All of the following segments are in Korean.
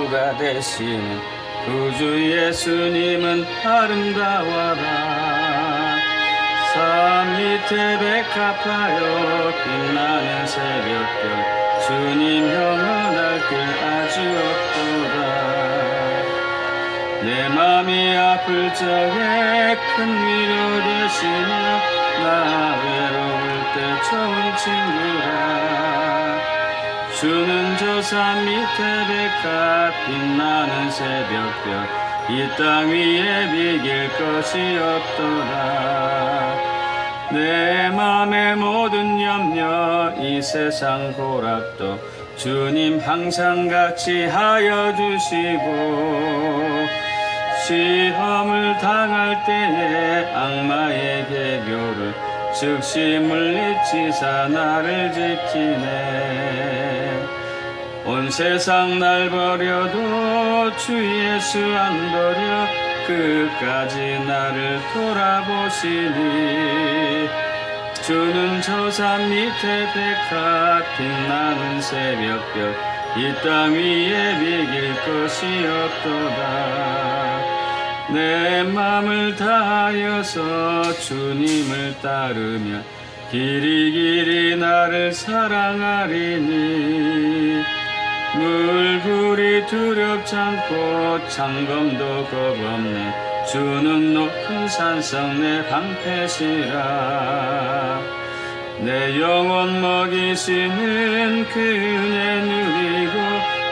구주가 되시는 구주 예수님은 아름다워라. 산 밑에 백합하여 빛나는 새벽별 주님 형언할 길 아주 없도다. 내 맘이 아플 적에 큰 위로 되시며 나 외로울 때 좋은 친구라. 주는 저 산 밑에 백합 빛나는 새벽별 이 땅 위에 비길 것이 없도다. 내 맘의 모든 염려 이 세상 고락도 주님 항상 같이 하여 주시고, 시험을 당할 때에 악마의 개교를 즉시 물리치사 나를 지키네. 온 세상 날 버려도 주 예수 안 버려 끝까지 나를 돌아보시니. 주는 저 산 밑에 백합 빛나는 새벽별 이 땅 위에 비길 것이 없도다. 내 맘을 다하여서 주님을 따르며 길이 길이 나를 사랑하리니. 물불이 두렵지 않고 창검도 겁없네. 주는 높은 산성 내 방패시라. 내 영혼 먹이시는 그네 누리고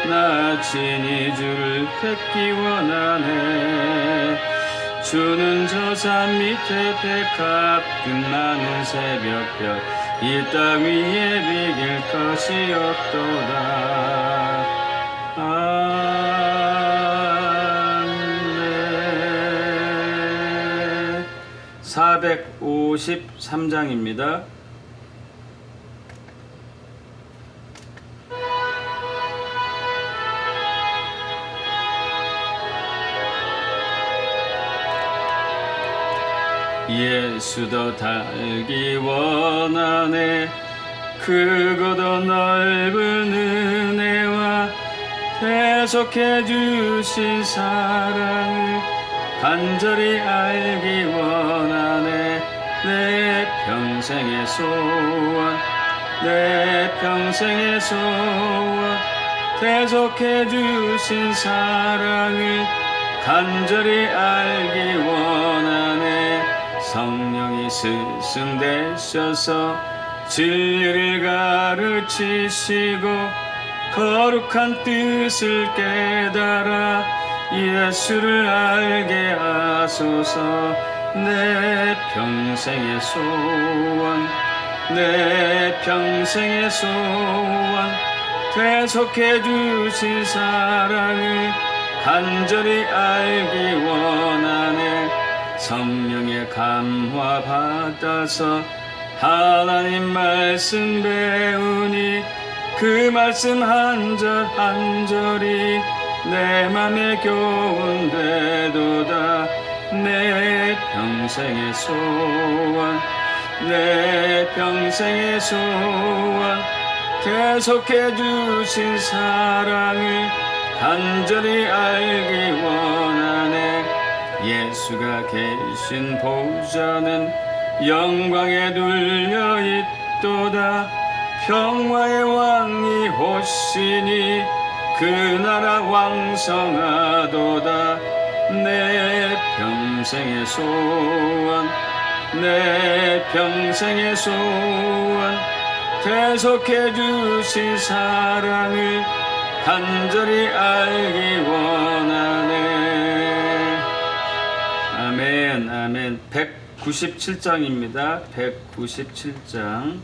나 친히 주를 뵙기 원하네. 주는 저 산 밑에 백합 빛나는 새벽별 이 땅 위에 비길 것이 없도다. 아멘. 453장입니다. 예수도 달기 원하네. 크고도 넓은 은혜와 계속해 주신 사랑을 간절히 알기 원하네. 내 평생의 소원, 내 평생의 소원, 계속해 주신 사랑을 간절히 알기 원하네. 성령이 스승되셔서 진리를 가르치시고 거룩한 뜻을 깨달아 예수를 알게 하소서. 내 평생의 소원, 내 평생의 소원, 계속해 주신 사랑을 간절히 알기 원하네. 성령의 감화 받아서 하나님 말씀 배우니 그 말씀 한 절 한 절이 내 맘에 교훈 되도다. 내 평생의 소원, 내 평생의 소원, 계속해 주신 사랑을 간절히 알기 원하네. 예수가 계신 보좌는 영광에 눌려 있도다. 평화의 왕이 오시니 그 나라 왕성하도다. 내 평생의 소원, 내 평생의 소원, 계속해 주신 사랑을 간절히 알기 원하네. 아멘. 아멘. 197장입니다. 197장.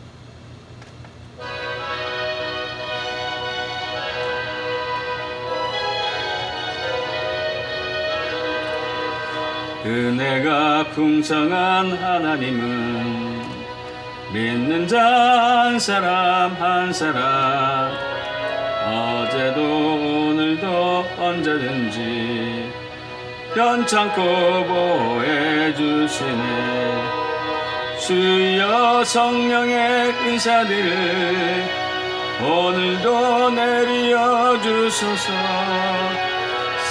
은혜가 풍성한 하나님은 믿는 자 한 사람 한 사람 어제도 오늘도 언제든지 변찮고 보호해 주시네. 주여 성령의 은사들을 오늘도 내려 주소서.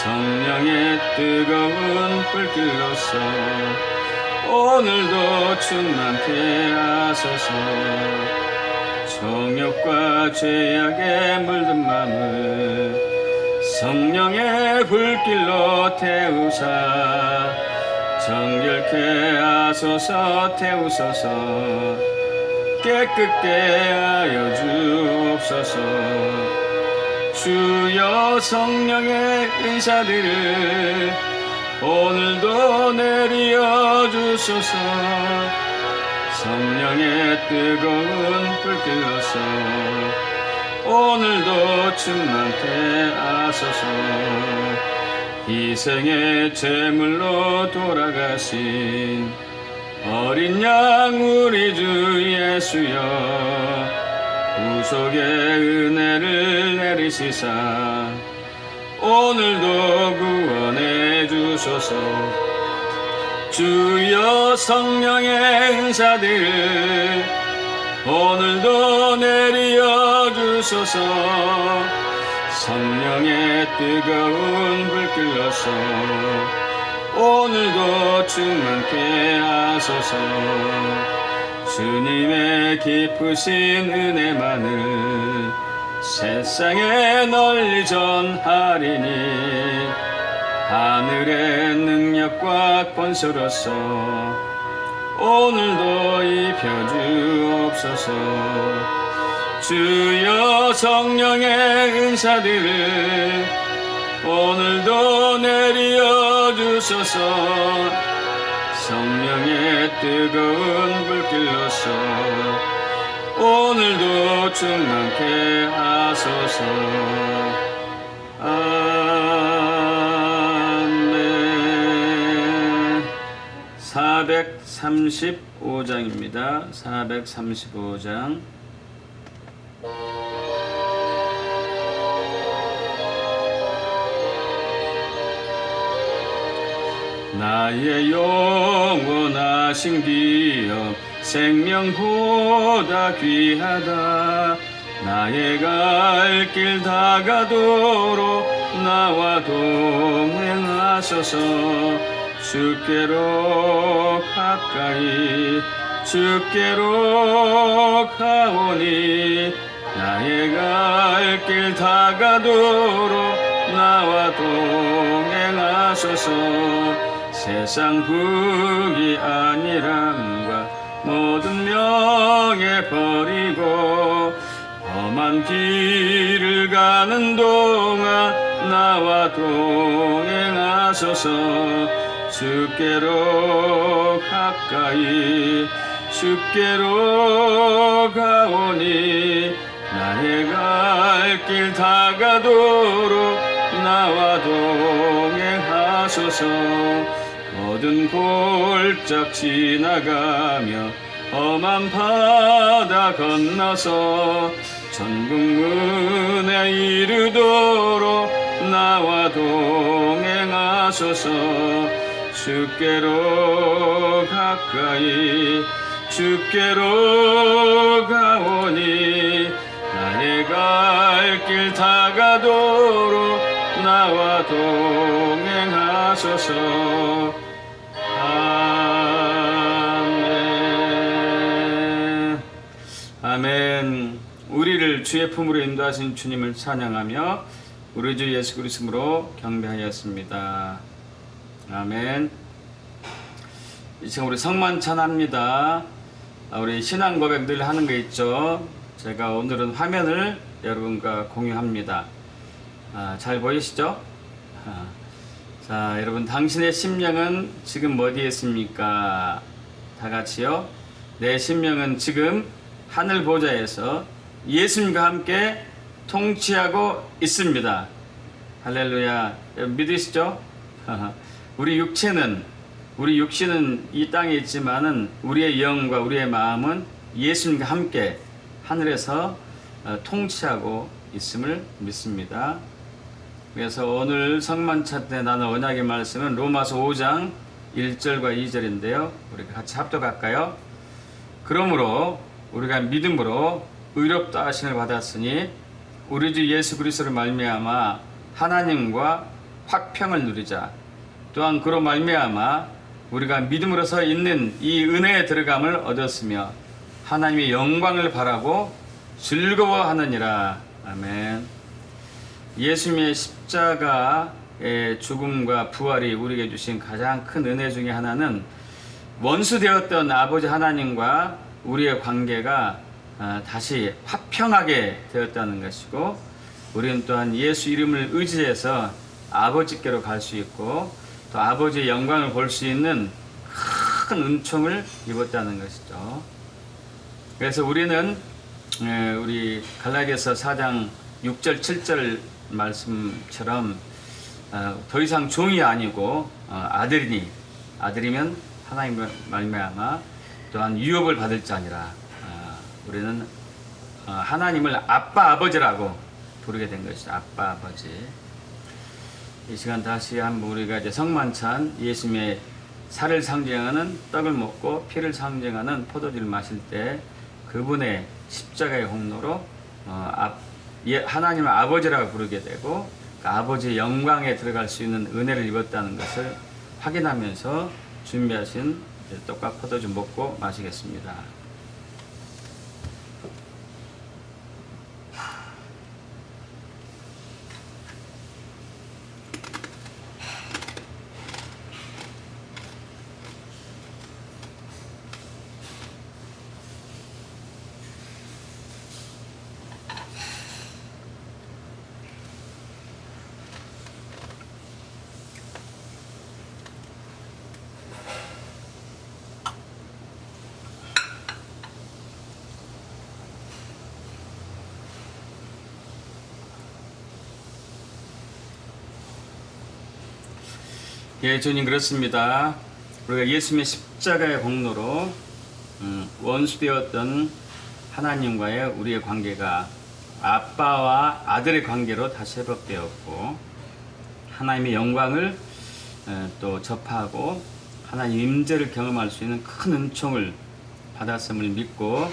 성령의 뜨거운 불길로서 오늘도 충만케 하소서. 정욕과 죄악에 물든 마음을 성령의 불길로 태우사 정결케 하소서. 태우소서. 깨끗게 하여 주옵소서. 주여 성령의 은사들을 오늘도 내려 주소서. 성령의 뜨거운 불길로서 오늘도 충만케 하소서. 희생의 제물로 돌아가신 어린 양 우리 주 예수여, 구속의 은혜를 내리시사 오늘도 구원해 주소서. 주여 성령의 은사들을 오늘도 내려 주소서. 성령의 뜨거운 불길로서 오늘도 충만케 하소서. 주님의 깊으신 은혜만을 세상에 널리 전하리니 하늘의 능력과 권세로서 오늘도 입혀주옵소서. 주여 성령의 은사들을 오늘도 내려 주소서. 성령의 뜨거운 불길로서 오늘도 충만케 하소서. 아멘. 435장입니다. 435장. 나의 영원하신 기업 생명보다 귀하다. 나의 갈 길 다가도록 나와 동행하소서. 주께로 가까이 주께로 가오니 나의 갈 길 다가도록 나와 동행하소서. 세상 부귀 안일함과 모든 명예 버리고 험한 길을 가는 동안 나와 동행하소서. 주께로 가까이 주께로 가오니 나의 갈 길 다가도록 나와 동행하소서. 모든 골짝 지나가며 험한 바다 건너서 천국문에 이르도록 나와 동행하소서. 주께로 가까이 주께로 가오니 나의 갈 길 다가도록 나와 동행하소서. 아멘. 아멘. 우리를 주의 품으로 인도하신 주님을 찬양하며 우리 주 예수 그리스도로 경배하였습니다. 아멘. 이제 우리 성만찬합니다. 우리 신앙 고백 늘 하는 거 있죠. 제가 오늘은 화면을 여러분과 공유합니다. 잘 보이시죠? 자, 여러분, 당신의 심령은 지금 어디에 있습니까? 다 같이요. 내 심령은 지금 하늘 보좌에서 예수님과 함께 통치하고 있습니다. 할렐루야. 여러분 믿으시죠? 우리 육신은 이 땅에 있지만은 우리의 영과 우리의 마음은 예수님과 함께 하늘에서 통치하고 있음을 믿습니다. 그래서 오늘 성만찬 때 나눈 언약의 말씀은 로마서 5장 1절과 2절인데요. 우리가 같이 합독할까요? 그러므로 우리가 믿음으로 의롭다 하심을 받았으니 우리 주 예수 그리스도를 말미암아 하나님과 화평을 누리자. 또한 그로 말미암아 우리가 믿음으로서 있는 이 은혜에 들어감을 얻었으며 하나님의 영광을 바라고 즐거워하느니라. 아멘. 예수님의 십자가의 죽음과 부활이 우리에게 주신 가장 큰 은혜 중에 하나는 원수되었던 아버지 하나님과 우리의 관계가 다시 화평하게 되었다는 것이고, 우리는 또한 예수 이름을 의지해서 아버지께로 갈 수 있고 또 아버지의 영광을 볼 수 있는 큰 은총을 입었다는 것이죠. 그래서 우리는 우리 갈라디아서 4장 6절 7절 말씀처럼 더 이상 종이 아니고 아들이니, 아들이면 하나님을 말미암아 또한 유업을 받을 자니라. 우리는 하나님을 아빠 아버지라고 부르게 된 것이죠. 아빠 아버지. 이 시간 다시 한번 우리가 이제 성만찬, 예수님의 살을 상징하는 떡을 먹고 피를 상징하는 포도주를 마실 때 그분의 십자가의 홍로로 하나님을 아버지라고 부르게 되고 그 아버지의 영광에 들어갈 수 있는 은혜를 입었다는 것을 확인하면서 준비하신 떡과 포도주 먹고 마시겠습니다. 예, 주님 그렇습니다. 우리가 예수님의 십자가의 공로로 원수되었던 하나님과의 우리의 관계가 아빠와 아들의 관계로 다시 회복되었고 하나님의 영광을 또 접하고 하나님 임재를 경험할 수 있는 큰 은총을 받았음을 믿고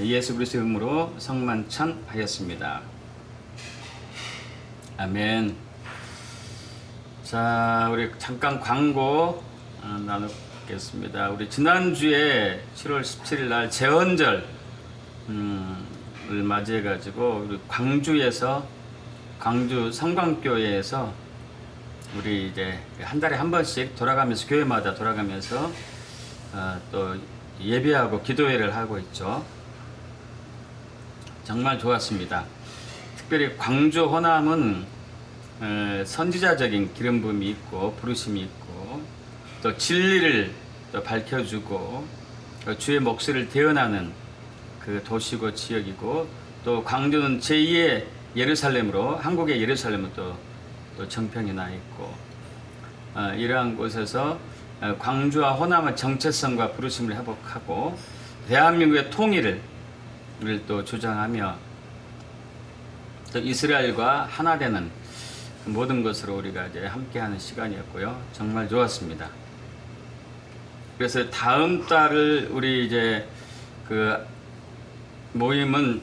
예수 그리스도의 이름으로 성만찬 하였습니다. 아멘. 자, 우리 잠깐 광고 나누겠습니다. 우리 지난주에 7월 17일 날 제헌절을 맞이해 가지고 우리 광주에서 광주 성광교회에서 우리 이제 한 달에 한 번씩 돌아가면서 교회마다 돌아가면서 또 예배하고 기도회를 하고 있죠. 정말 좋았습니다. 특별히 광주 호남은 선지자적인 기름 부음이 있고 부르심이 있고 또 진리를 또 밝혀주고 주의 목소리를 대언하는 그 도시고 지역이고 또 광주는 제2의 예루살렘으로 한국의 예루살렘은 또 정평이 나 있고 이러한 곳에서 광주와 호남의 정체성과 부르심을 회복하고 대한민국의 통일을 또 주장하며 또 이스라엘과 하나 되는 모든 것으로 우리가 이제 함께하는 시간이었고요. 정말 좋았습니다. 그래서 다음 달을 우리 이제 그 모임은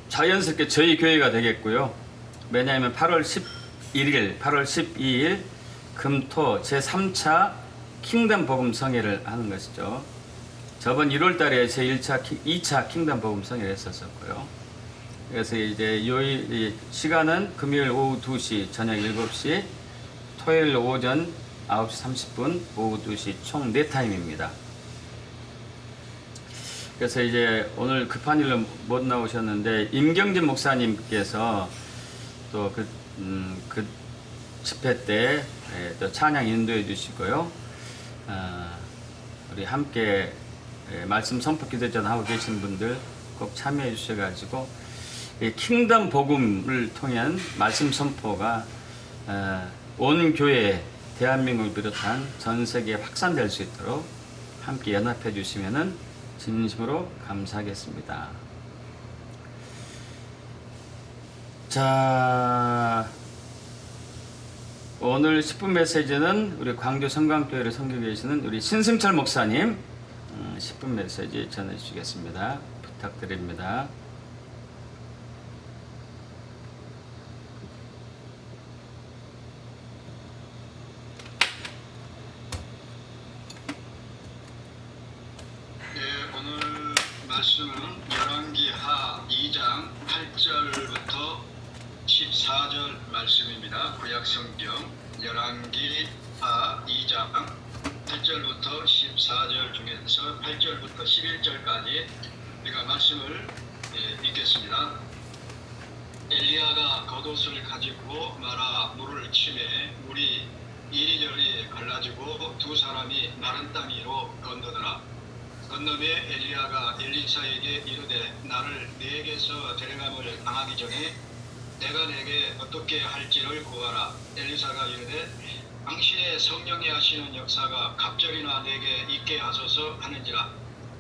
자연스럽게 저희 교회가 되겠고요. 왜냐하면 8월 11일, 8월 12일 금토 제3차 킹덤 복음 성회를 하는 것이죠. 저번 1월 달에 제1차, 2차 킹덤 복음 성회를 했었고요. 그래서 이제 요일 시간은 금요일 오후 2시, 저녁 7시, 토요일 오전 9시 30분, 오후 2시 총 4타임입니다. 그래서 이제 오늘 급한 일로 못 나오셨는데 임경진 목사님께서 또 그 집회 때 또 찬양 인도해 주시고요. 우리 함께 말씀 선포 기도전 하고 계신 분들 꼭 참여해 주셔가지고 킹덤 복음을 통한 말씀 선포가 온 교회, 대한민국을 비롯한 전 세계에 확산될 수 있도록 함께 연합해 주시면은 진심으로 감사하겠습니다. 자, 오늘 10분 메시지는 우리 광주 성광교회를 섬기고 계시는 우리 신승철 목사님 10분 메시지 전해 주시겠습니다. 부탁드립니다. 말씀은 열왕기하 2장 8절부터 14절 말씀입니다. 구약성경 열왕기하 2장 8절부터 14절 중에서 8절부터 11절까지 우리가 말씀을 읽겠습니다. 엘리야가 겉옷을 가지고 말아 물을 치매 물이 이리저리 갈라지고 두 사람이 마른 땅 위로 건너더라. 건너매 엘리야가 엘리사에게 이르되 나를 네게서 데려감을 당하기 전에 내가 내게 어떻게 할지를 구하라. 엘리사가 이르되 당신의 성령이 하시는 역사가 갑절이나 내게 있게 하소서 하는지라.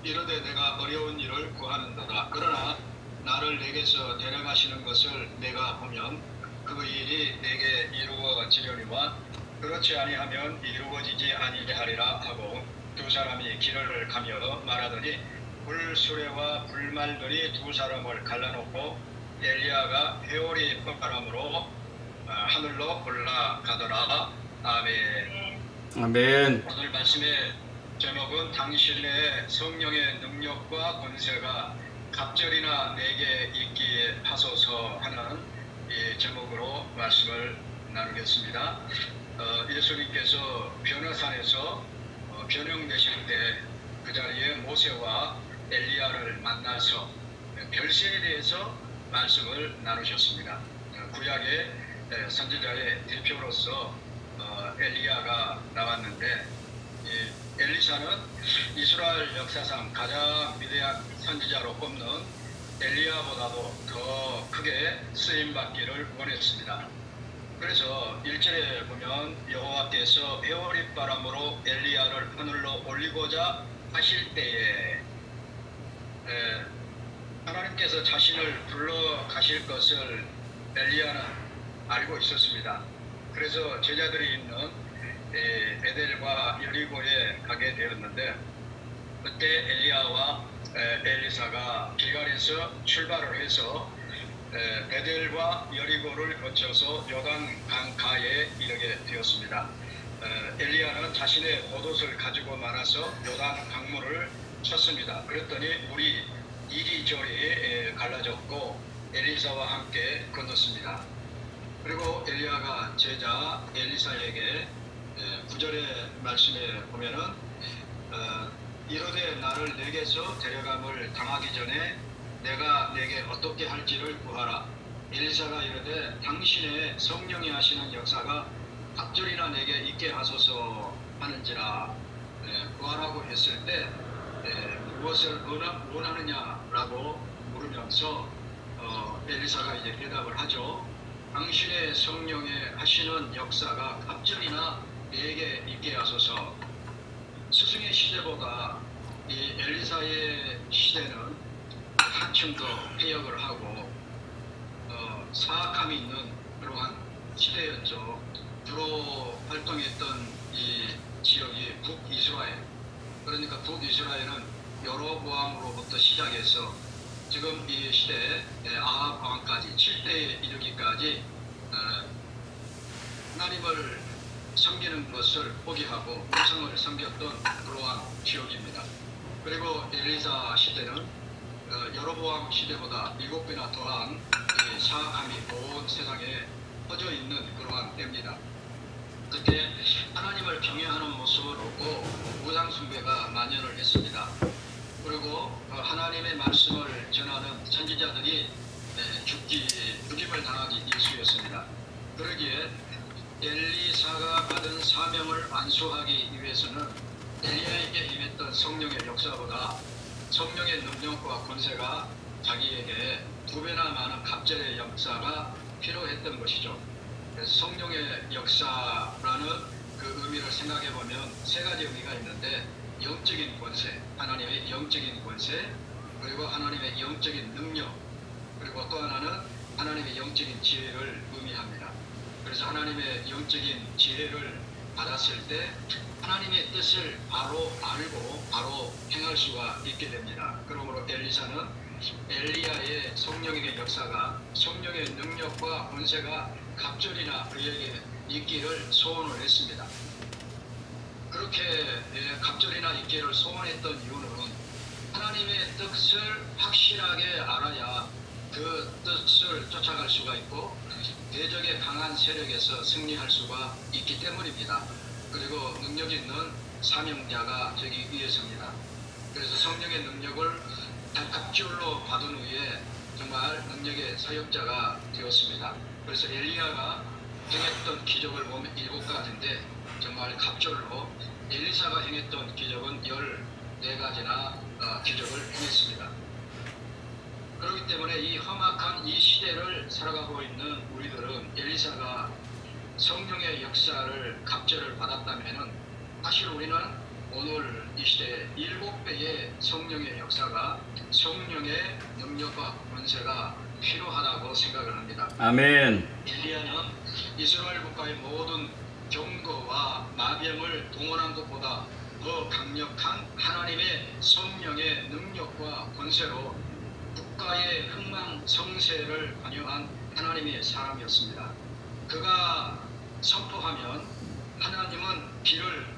이르되 내가 어려운 일을 구하는도다. 그러나 나를 내게서 데려가시는 것을 내가 보면 그 일이 내게 이루어지려니와 그렇지 아니하면 이루어지지 아니하리라 하고 두 사람이 길을 가며 말하더니 불수레와 불말들이 두 사람을 갈라놓고 엘리야가 회오리 뻗바람으로 하늘로 올라가더라. 아멘. 아멘. 오늘 말씀의 제목은 당신의 성령의 능력과 권세가 갑절이나 내게 있기에 하소서 하는 이 제목으로 말씀을 나누겠습니다. 예수님께서 변호산에서 변형되실 때 그 자리에 모세와 엘리야를 만나서 별세에 대해서 말씀을 나누셨습니다. 구약의 선지자의 대표로서 엘리야가 나왔는데 엘리사는 이스라엘 역사상 가장 위대한 선지자로 꼽는 엘리야보다도 더 크게 쓰임받기를 원했습니다. 그래서 1절에 보면 여호와께서 회오리 바람으로 엘리야를 하늘로 올리고자 하실 때에 하나님께서 자신을 불러 가실 것을 엘리야는 알고 있었습니다. 그래서 제자들이 있는 베델과 여리고에 가게 되었는데 그때 엘리야와 엘리사가 길갈에서 출발을 해서 베델과 여리고를 거쳐서 요단 강가에 이르게 되었습니다. 엘리야는 자신의 겉옷을 가지고 말아서 요단 강물을 쳤습니다. 그랬더니 물이 이리저리 갈라졌고 엘리사와 함께 건넜습니다. 그리고 엘리야가 제자 엘리사에게 9절의 말씀에 보면은 이르되 나를 내게서 데려감을 당하기 전에 내가 내게 어떻게 할지를 구하라. 엘리사가 이르되 당신의 성령이 하시는 역사가 갑절이나 내게 있게 하소서 하는지라. 구하라고 했을 때 무엇을 원하느냐라고 물으면서 엘리사가 이제 대답을 하죠. 당신의 성령의 하시는 역사가 갑절이나 내게 있게 하소서. 스승의 시대보다 이 엘리사의 시대는 한층 더 폐역을 하고 사악함이 있는 그러한 시대였죠. 주로 활동했던 이 지역이 북이스라엘. 그러니까 북이스라엘은 여로보암으로부터 시작해서 지금 이 시대에 아합 왕까지 7대에 이르기까지 하나님을 섬기는 것을 포기하고 우상을 섬겼던 그러한 지역입니다. 그리고 엘리사 시대는 여로보암 시대보다 7배나 더한 사악함이 온 세상에 퍼져 있는 그러한 때입니다. 그때 하나님을 경외하는 모습을 보고 우상 숭배가 만연을 했습니다. 그리고 하나님의 말씀을 전하는 선지자들이 죽임을 당하기 일쑤였습니다. 그러기에 엘리사가 받은 사명을 완수하기 위해서는 엘리야에게 임했던 성령의 역사보다 성령의 능력과 권세가 자기에게 2배나 많은 갑절의 역사가 필요했던 것이죠. 그래서 성령의 역사라는 그 의미를 생각해 보면 3가지 의미가 있는데 영적인 권세, 하나님의 영적인 권세, 그리고 하나님의 영적인 능력, 그리고 또 하나는 하나님의 영적인 지혜를 의미합니다. 그래서 하나님의 영적인 지혜를 받았을 때 하나님의 뜻을 바로 알고 바로 행할 수가 있게 됩니다. 그러므로 엘리사는 엘리야의 성령의 역사가 성령의 능력과 권세가 갑절이나 그에게 있기를 소원을 했습니다. 그렇게 갑절이나 있기를 소원했던 이유는 하나님의 뜻을 확실하게 알아야 그 뜻을 쫓아갈 수가 있고 대적의 강한 세력에서 승리할 수가 있기 때문입니다. 그리고 능력 있는 사명자가 되기 위해서입니다. 그래서 성령의 능력을 갑절로 받은 후에 정말 능력의 사역자가 되었습니다. 그래서 엘리야가 행했던 기적을 보면 7가지인데 정말 갑절로 엘리사가 행했던 기적은 14가지나 기적을 행했습니다. 그렇기 때문에 이 험악한 이 시대를 살아가고 있는 우리들은 엘리사가 성령의 역사를 갑절을 받았다면 사실 우리는 오늘 이 시대에 7배의 성령의 역사가 성령의 능력과 권세가 필요하다고 생각을 합니다. 아멘. 엘리야는 이스라엘 국가의 모든 경거와 마병을 동원한 것보다 더 강력한 하나님의 성령의 능력과 권세로 국가의 흥망성쇠를 관여한 하나님의 사람이었습니다. 그가 선포하면 하나님은 비를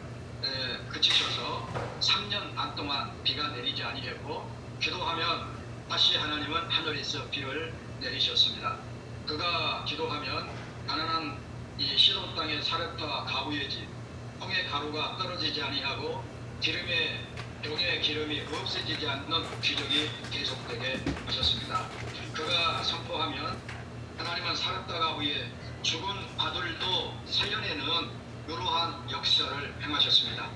그치셔서 3년 반 동안 비가 내리지 아니했고 기도하면 다시 하나님은 하늘에서 비를 내리셨습니다. 그가 기도하면 가난한 이 시돈 땅의 사렙과 가부의 집 홍의 가루가 떨어지지 아니하고 병의 기름이 없어지지 않는 기적이 계속되게 하셨습니다. 그가 선포하면 하나님은 사렙과 가부의 죽은 아들도 살려내는 이러한 역사를 행하셨습니다.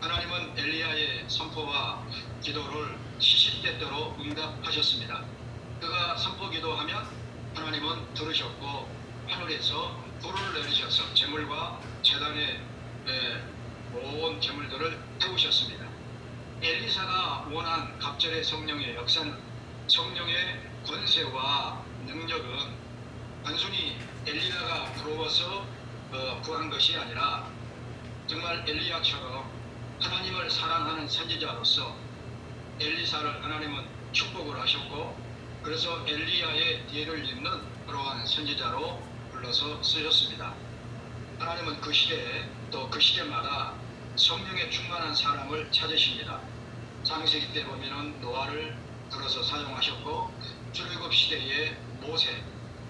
하나님은 엘리야의 선포와 기도를 시시때때로 응답하셨습니다. 그가 선포 기도하면 하나님은 들으셨고 하늘에서 불을 내리셔서 제물과 제단의 온 제물들을 태우셨습니다. 엘리사가 원한 갑절의 성령의 역사는 성령의 권세와 능력은 단순히 엘리야가 부러워서 구한 것이 아니라 정말 엘리야처럼 하나님을 사랑하는 선지자로서 엘리사를 하나님은 축복을 하셨고 그래서 엘리야의 뒤를 잇는 그러한 선지자로 불러서 쓰셨습니다. 하나님은 그 시대에 또 그 시대마다 성령에 충만한 사람을 찾으십니다. 창세기 때 보면은 노아를 들어서 사용하셨고 출애굽 시대의 모세,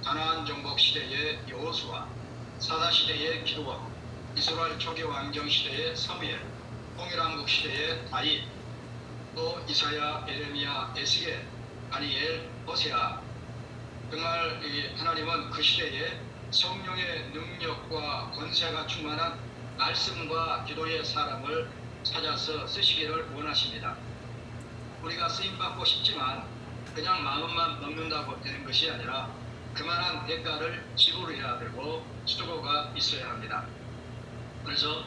가나안 정복 시대의 여호수아, 사사 시대의 기드온, 이스라엘 초기 왕정 시대의 사무엘, 통일왕국 시대의 다윗, 또 이사야, 예레미야, 에스겔, 다니엘, 호세아. 정말 하나님은 그 시대에 성령의 능력과 권세가 충만한 말씀과 기도의 사람을 찾아서 쓰시기를 원하십니다. 우리가 쓰임받고 싶지만 그냥 마음만 먹는다고 되는 것이 아니라 그만한 대가를 지불해야 되고 수고가 있어야 합니다. 그래서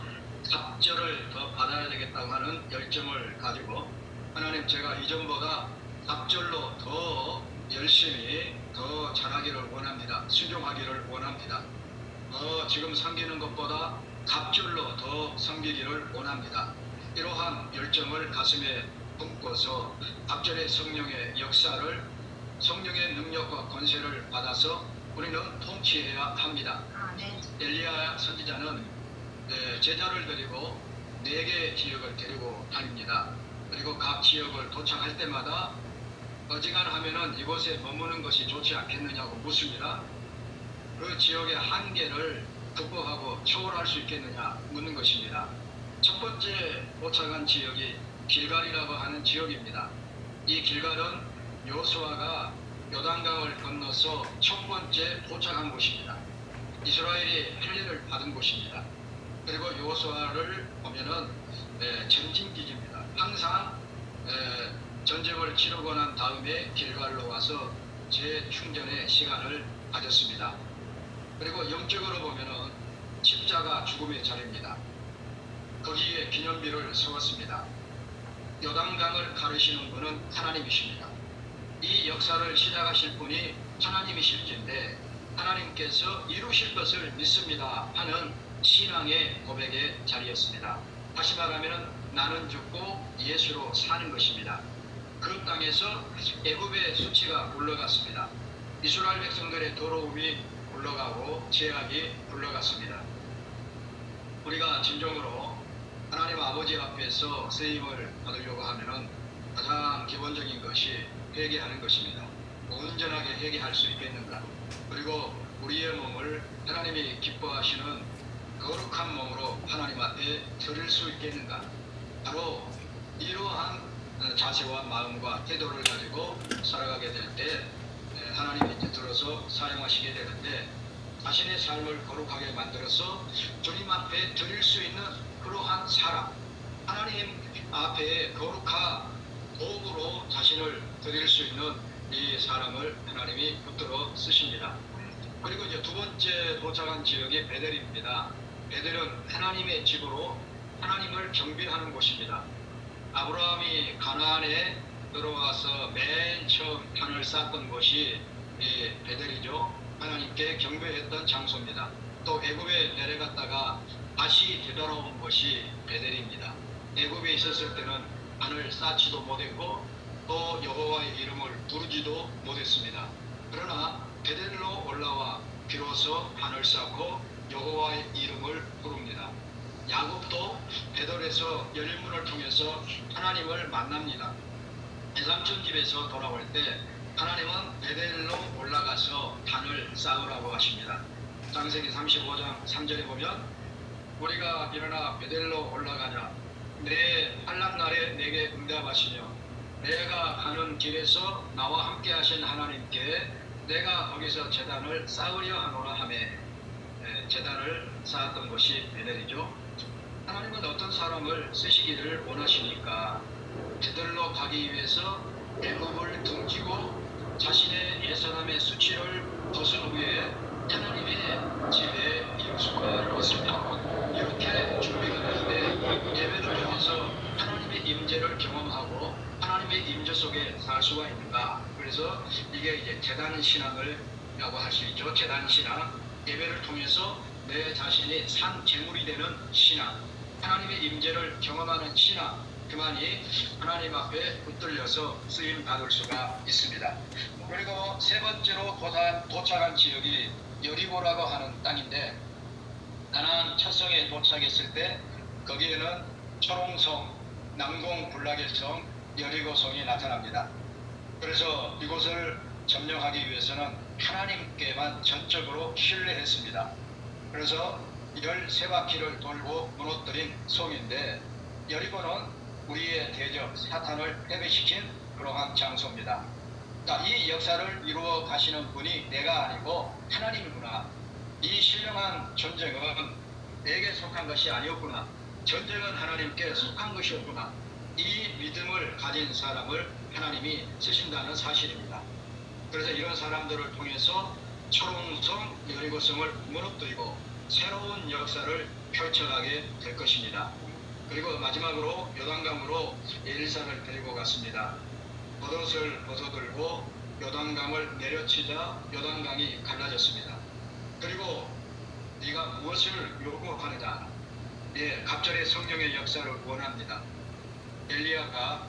갑절을 더 받아야 되겠다고 하는 열정을 가지고 하나님 제가 이전보다 갑절로 더 열심히 더 잘하기를 원합니다. 순종하기를 원합니다. 지금 섬기는 것보다 갑절로 더 섬기기를 원합니다. 이러한 열정을 가슴에 품고서 갑절의 성령의 역사를 성령의 능력과 권세를 받아서 우리는 통치해야 합니다. 엘리야 선지자는 제자를 데리고 4개 지역을 데리고 다닙니다. 그리고 각 지역을 도착할 때마다 어지간하면은 이곳에 머무는 것이 좋지 않겠느냐고 묻습니다. 그 지역의 한계를 극복하고 초월할 수 있겠느냐 묻는 것입니다. 첫 번째 도착한 지역이 길갈이라고 하는 지역입니다. 이 길갈은 여호수아가 요단강을 건너서 첫 번째 도착한 곳입니다. 이스라엘이 할례를 받은 곳입니다. 그리고 여호수아를 보면은 전진기지입니다. 항상 전쟁을 치르고 난 다음에 길갈로 와서 재충전의 시간을 가졌습니다. 그리고 영적으로 보면은 십자가 죽음의 자리입니다. 거기에 기념비를 세웠습니다. 요단강을 가르시는 분은 하나님이십니다. 이 역사를 시작하실 분이 하나님이실진데 하나님께서 이루실 것을 믿습니다 하는 신앙의 고백의 자리였습니다. 다시 말하면 나는 죽고 예수로 사는 것입니다. 그 땅에서 애굽의 수치가 물러갔습니다. 이스라엘 백성들의 더러움이 물러가고 죄악이 물러갔습니다. 우리가 진정으로 하나님 아버지 앞에서 쓰임을 받으려고 하면은 가장 기본적인 것이 회개하는 것입니다. 온전하게 회개할 수 있겠는가? 그리고 우리의 몸을 하나님이 기뻐하시는 거룩한 몸으로 하나님 앞에 드릴 수 있겠는가? 바로 이러한 자세와 마음과 태도를 가지고 살아가게 될 때 하나님이 이제 들어서 사용하시게 되는데, 자신의 삶을 거룩하게 만들어서 주님 앞에 드릴 수 있는 그러한 사람, 하나님 앞에 거룩한 도구로 자신을 드릴 수 있는 이 사람을 하나님이 붙들어 쓰십니다. 그리고 이제 두 번째 도착한 지역이 베델입니다. 베델은 하나님의 집으로 하나님을 경배하는 곳입니다. 아브라함이 가나안에 들어와서 맨 처음 단을 쌓았던 곳이 이 베델이죠. 하나님께 경배했던 장소입니다. 또 애굽에 내려갔다가 다시 되돌아온 곳이 베델입니다. 애굽에 있었을 때는 단을 쌓지도 못했고 또 여호와의 이름을 부르지도 못했습니다. 그러나 베델로 올라와 비로소 단을 쌓고 여호와의 이름을 부릅니다. 야곱도 베델에서 열문을 통해서 하나님을 만납니다. 외삼촌 집에서 돌아올 때 하나님은 베델로 올라가서 단을 쌓으라고 하십니다. 창세기 35장 3절에 보면 우리가 일어나 베델로 올라가자. 내 환난날에 내게 응답하시며 내가 가는 길에서 나와 함께 하신 하나님께 내가 거기서 제단을 쌓으려 하노라 하며 제단을 쌓았던 것이 베델이죠. 하나님은 어떤 사람을 쓰시기를 원하시니까 베델로 가기 위해서 애굽을 등지고 자신의 예선함의 수치를 벗은 후에 하나님의 집에 이룰 수가 있습니다. 이렇게 준비가 되는데 예배를 통해서 하나님의 임재를 경험하고 하나님의 임재 속에 살 수가 있는가? 그래서 이게 이제 제단 신앙을라고 할 수 있죠. 제단 신앙, 예배를 통해서 내 자신이 산 제물이 되는 신앙, 하나님의 임재를 경험하는 신앙, 그만이 하나님 앞에 붙들려서 쓰임 받을 수가 있습니다. 그리고 세 번째로 도착한 지역이 여리고라고 하는 땅인데, 가나안 첫 성에 도착했을 때 거기에는 초롱성, 남공불락의 성 여리고성이 나타납니다. 그래서 이곳을 점령하기 위해서는 하나님께만 전적으로 신뢰했습니다. 그래서 13바퀴를 돌고 무너뜨린 성인데, 여리고는 우리의 대적 사탄을 패배시킨 그러한 장소입니다. 이 역사를 이루어 가시는 분이 내가 아니고 하나님이구나. 이 신령한 전쟁은 내게 속한 것이 아니었구나. 전쟁은 하나님께 속한 것이었구나. 이 믿음을 가진 사람을 하나님이 쓰신다는 사실입니다. 그래서 이런 사람들을 통해서 초롱성 여리고성을 무너뜨리고 새로운 역사를 펼쳐가게 될 것입니다. 그리고 마지막으로 요단강으로 엘리사를 데리고 갔습니다. 겉옷을 벗어들고 요단강을 내려치자 요단강이 갈라졌습니다. 그리고 네가 무엇을 요구하느냐? 갑절의 성령의 역사를 원합니다. 엘리야가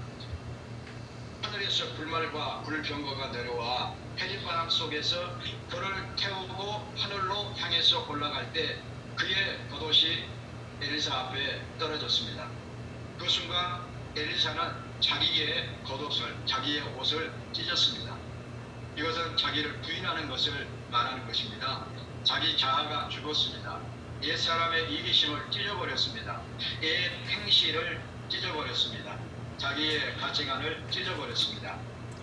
하늘에서 불말과 불병거가 내려와 해짓바람 속에서 불을 태우고 하늘로 향해서 올라갈 때 그의 겉옷이 엘리사 앞에 떨어졌습니다. 그 순간 엘리사는 자기의 겉옷을, 자기의 옷을 찢었습니다. 이것은 자기를 부인하는 것을 말하는 것입니다. 자기 자아가 죽었습니다. 옛사람의 이기심을 찢어버렸습니다. 옛 행실을 찢어버렸습니다. 자기의 가치관을 찢어버렸습니다.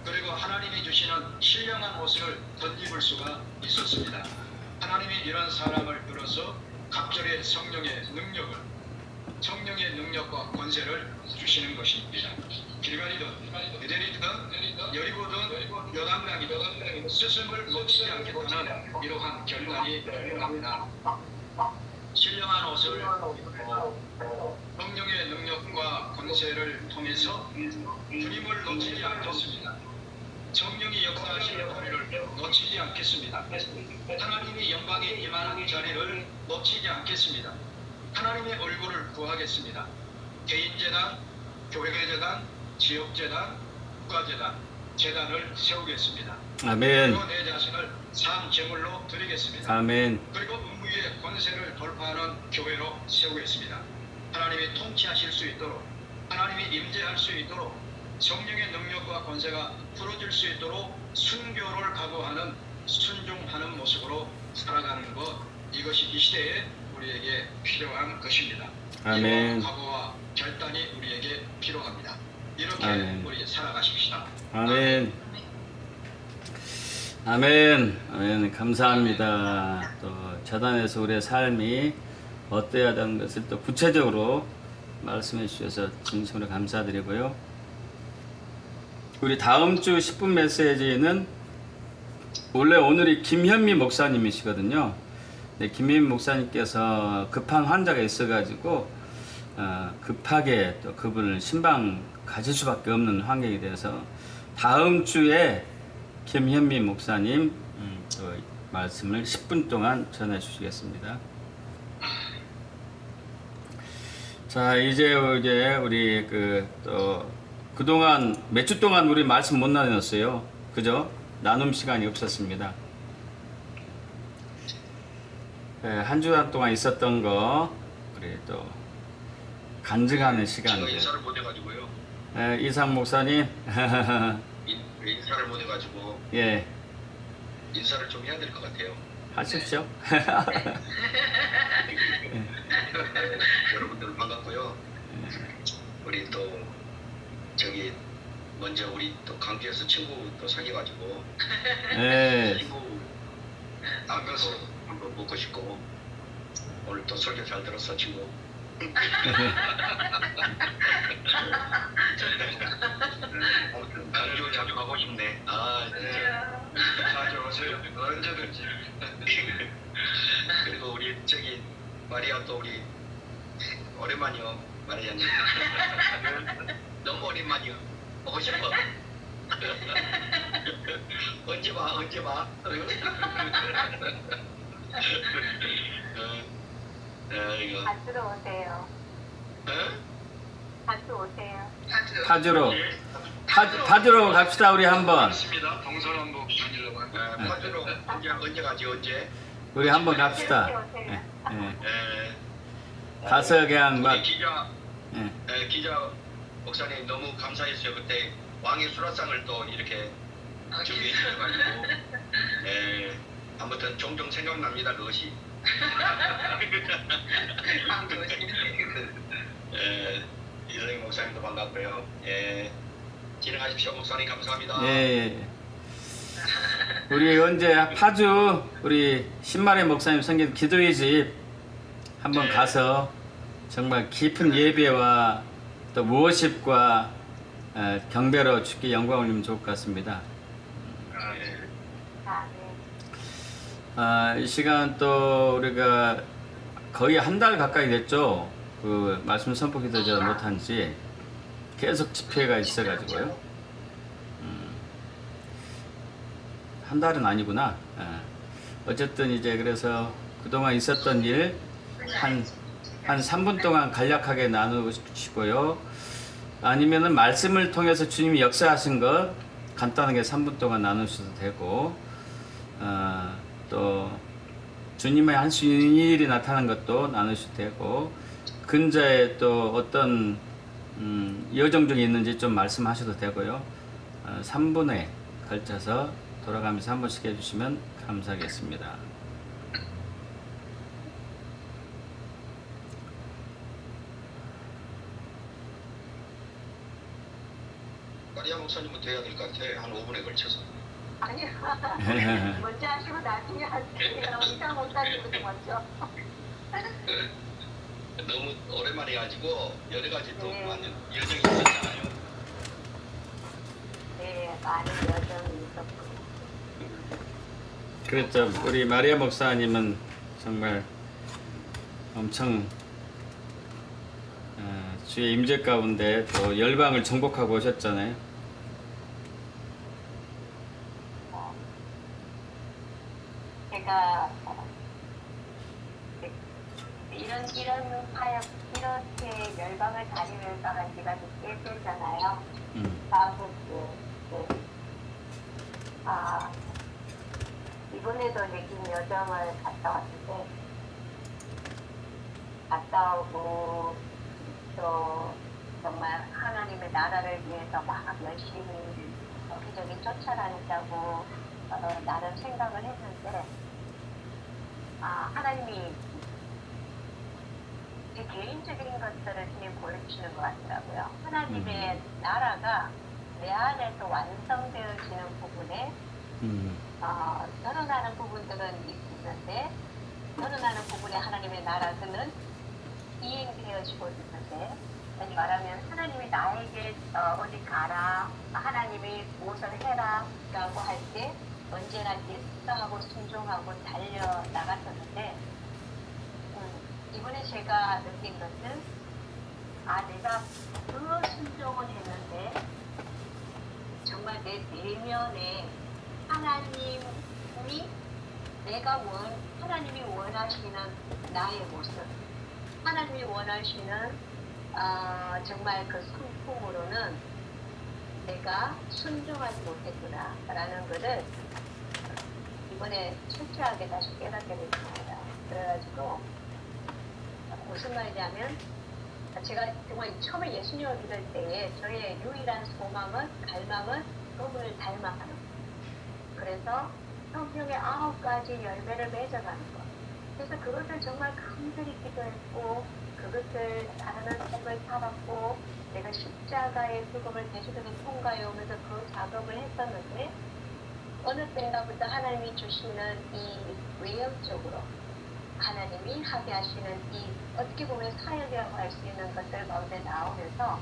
그리고 하나님이 주시는 신령한 옷을 덧입을 수가 있었습니다. 하나님이 이런 사람을 들어서 갑절의 성령의 능력과 권세를 주시는 것입니다. 길갈이든 베델이든 여리고든 요단강이든 스승을 놓치지 않겠다는 이러한 결단이 필요합니다. 신령한 옷을 성령의 능력과 권세를 통해서 주님을 놓치지 않겠습니다. 성령이 역사하시는 자리를 놓치지 않겠습니다. 하나님의 영광이 임하는 자리를 놓치지 않겠습니다. 하나님의 얼굴을 구하겠습니다. 개인재단, 교회재단, 지역재단, 국가재단, 재단을 세우겠습니다. 아멘. 그리고 내 자신을 산 제물로 드리겠습니다. 아멘. 그리고 음부의 권세를 돌파하는 교회로 세우겠습니다. 하나님이 통치하실 수 있도록, 하나님이 임재할 수 있도록, 성령의 능력과 권세가 풀어질 수 있도록 순교를 각오하는 순종하는 모습으로 살아가는 것, 이것이 이 시대에 우리에게 필요한 것입니다. 아멘. 이러한 각오와 결단이 우리에게 필요합니다. 이렇게 아멘. 우리 살아가십시다. 아멘. 아멘. 아멘. 감사합니다. 또 재단에서 우리의 삶이 어때야 되는 것을 또 구체적으로 말씀해 주셔서 진심으로 감사드리고요. 우리 다음 주 10분 메시지는 원래 오늘이 김현미 목사님이시거든요. 네, 김현미 목사님께서 급한 환자가 있어가지고 급하게 또 그분을 신방 가실 수밖에 없는 환경이 돼서 다음 주에 김현미 목사님 또 말씀을 10분 동안 전해 주시겠습니다. 자, 이제 우리 그동안 몇 주 동안 우리 말씀 못 나눴어요. 그죠? 나눔 시간이 없었습니다. 네, 한 주간 동안 있었던 거 우리 또 간증하는 제가 시간들. 인사를 못 해가지고요. 네, 이상 목사님. 인사를 못 해가지고 예, 인사를 좀 해야 될 것 같아요. 하십시오. 여러분들 반갑고요. 우리 또 저기 먼저 우리 또 강주에서 친구 또 사귀어가지고 예, 친구 안면서 한번 먹고 싶고 오늘 또 설교 잘 들었어 친구. 아무튼 강주 자주 가고 싶네. 아 진짜 자주 오세요. 언제든지. 그리고 우리 저기 마리아 또 우리 오랜만이요 마리아님. 너무 오랜만이요. 보고 싶어. 언제 봐 언제 봐. 이거. 받으러 오세요. 받으러 오세요. 파주로 파주로 갑시다 우리 한번. 맞습니다. 동서남북 다니려고 합니다. 파주로 언제 가지 언제? 우리 한번 갑시다. 오세요. 가서 그냥 막 우리 기자 예. 기자 목사님 너무 감사했어요. 그때 왕의 수라상을 또 이렇게 준비해 주셔가지고 아무튼 종종 생각납니다 그것이. 이선생 목사님도 반갑고요. 진행하십시오 목사님 감사합니다. 예. 우리 언제 파주 우리 신마리 목사님 섬긴 기도의 집 한번 가서 정말 깊은 예배와 또 워십과 경배로 주께 영광을 올리면 좋을 것 같습니다. 아, 네. 이 시간 또 우리가 거의 한 달 가까이 됐죠. 그 말씀 선포 기도 못한 지 계속 집회가 있어가지고요. 한 달은 아니구나. 어쨌든 이제 그래서 그동안 있었던 일 한 3분 동안 간략하게 나누시고요. 아니면은 말씀을 통해서 주님이 역사하신 것 간단하게 3분 동안 나누셔도 되고, 또 주님의 할 수 있는 일이 나타난 것도 나누셔도 되고, 근자에 또 어떤 여정 중에 있는지 좀 말씀하셔도 되고요. 3분에 걸쳐서 돌아가면서 한 번씩 해주시면 감사하겠습니다. 마리아 목사님부터 해야 될 것 같아. 한 5분에 걸쳐서. 아니요. 먼저 하시고 나중에 하세요. 이상 목사님부터 먼저. 너무 오랜만에 해가지고 여러 가지 또 네. 많은 여정이 있었잖아요. 네, 많은 여정이 있었고. 그렇죠. 우리 마리아 목사님은 정말 엄청 주의 임재 가운데 또 열방을 정복하고 오셨잖아요. 제가 이런 사역 이렇게 열방을 다니면서 한 지가 꽤 됐잖아요. 이번에도 이제 긴 여정을 갔다 왔을 때 갔다 오고 또 정말 하나님의 나라를 위해서 막 열심히 기적이 쫓아다닌다고 나름 생각을 했는데 하나님이 제 개인적인 것들을 그냥 보여주시는 것 같더라고요. 하나님의 나라가 내 안에서 완성되어지는 부분에 드러나는 부분들은 있는데 드러나는 부분에 하나님의 나라는 이행되어지고 있는데 다시 말하면 하나님이 나에게 어디 가라 하나님이 무엇을 해라 라고 할 때 언제나 예수하고 순종하고 달려나갔었는데 이번에 제가 느낀 것은 내가 그 순종을 했는데 정말 내 내면에 하나님이 하나님이 원하시는 나의 모습, 하나님이 원하시는 정말 그 성품으로는 내가 순종하지 못했구나라는 것을 이번에 철저하게 다시 깨닫게 됐습니다. 그래가지고 무슨 말이냐면 제가 정말 처음에 예수님을 믿을 때에 저의 유일한 소망은 갈망은 그분을 닮아가는 것. 그래서 성경의 9가지 열매를 맺어가는 것. 그래서 그것을 정말 간절히 기도했고 그것을 따르는 삶을 살았고 내가 십자가의 죽음을 대속에서 통과해 오면서 그 작업을 했었는데 어느 때가부터 하나님이 주시는 이 외형적으로 하나님이 하게 하시는 이 어떻게 보면 사역이라고 할 수 있는 것들 가운데 나오면서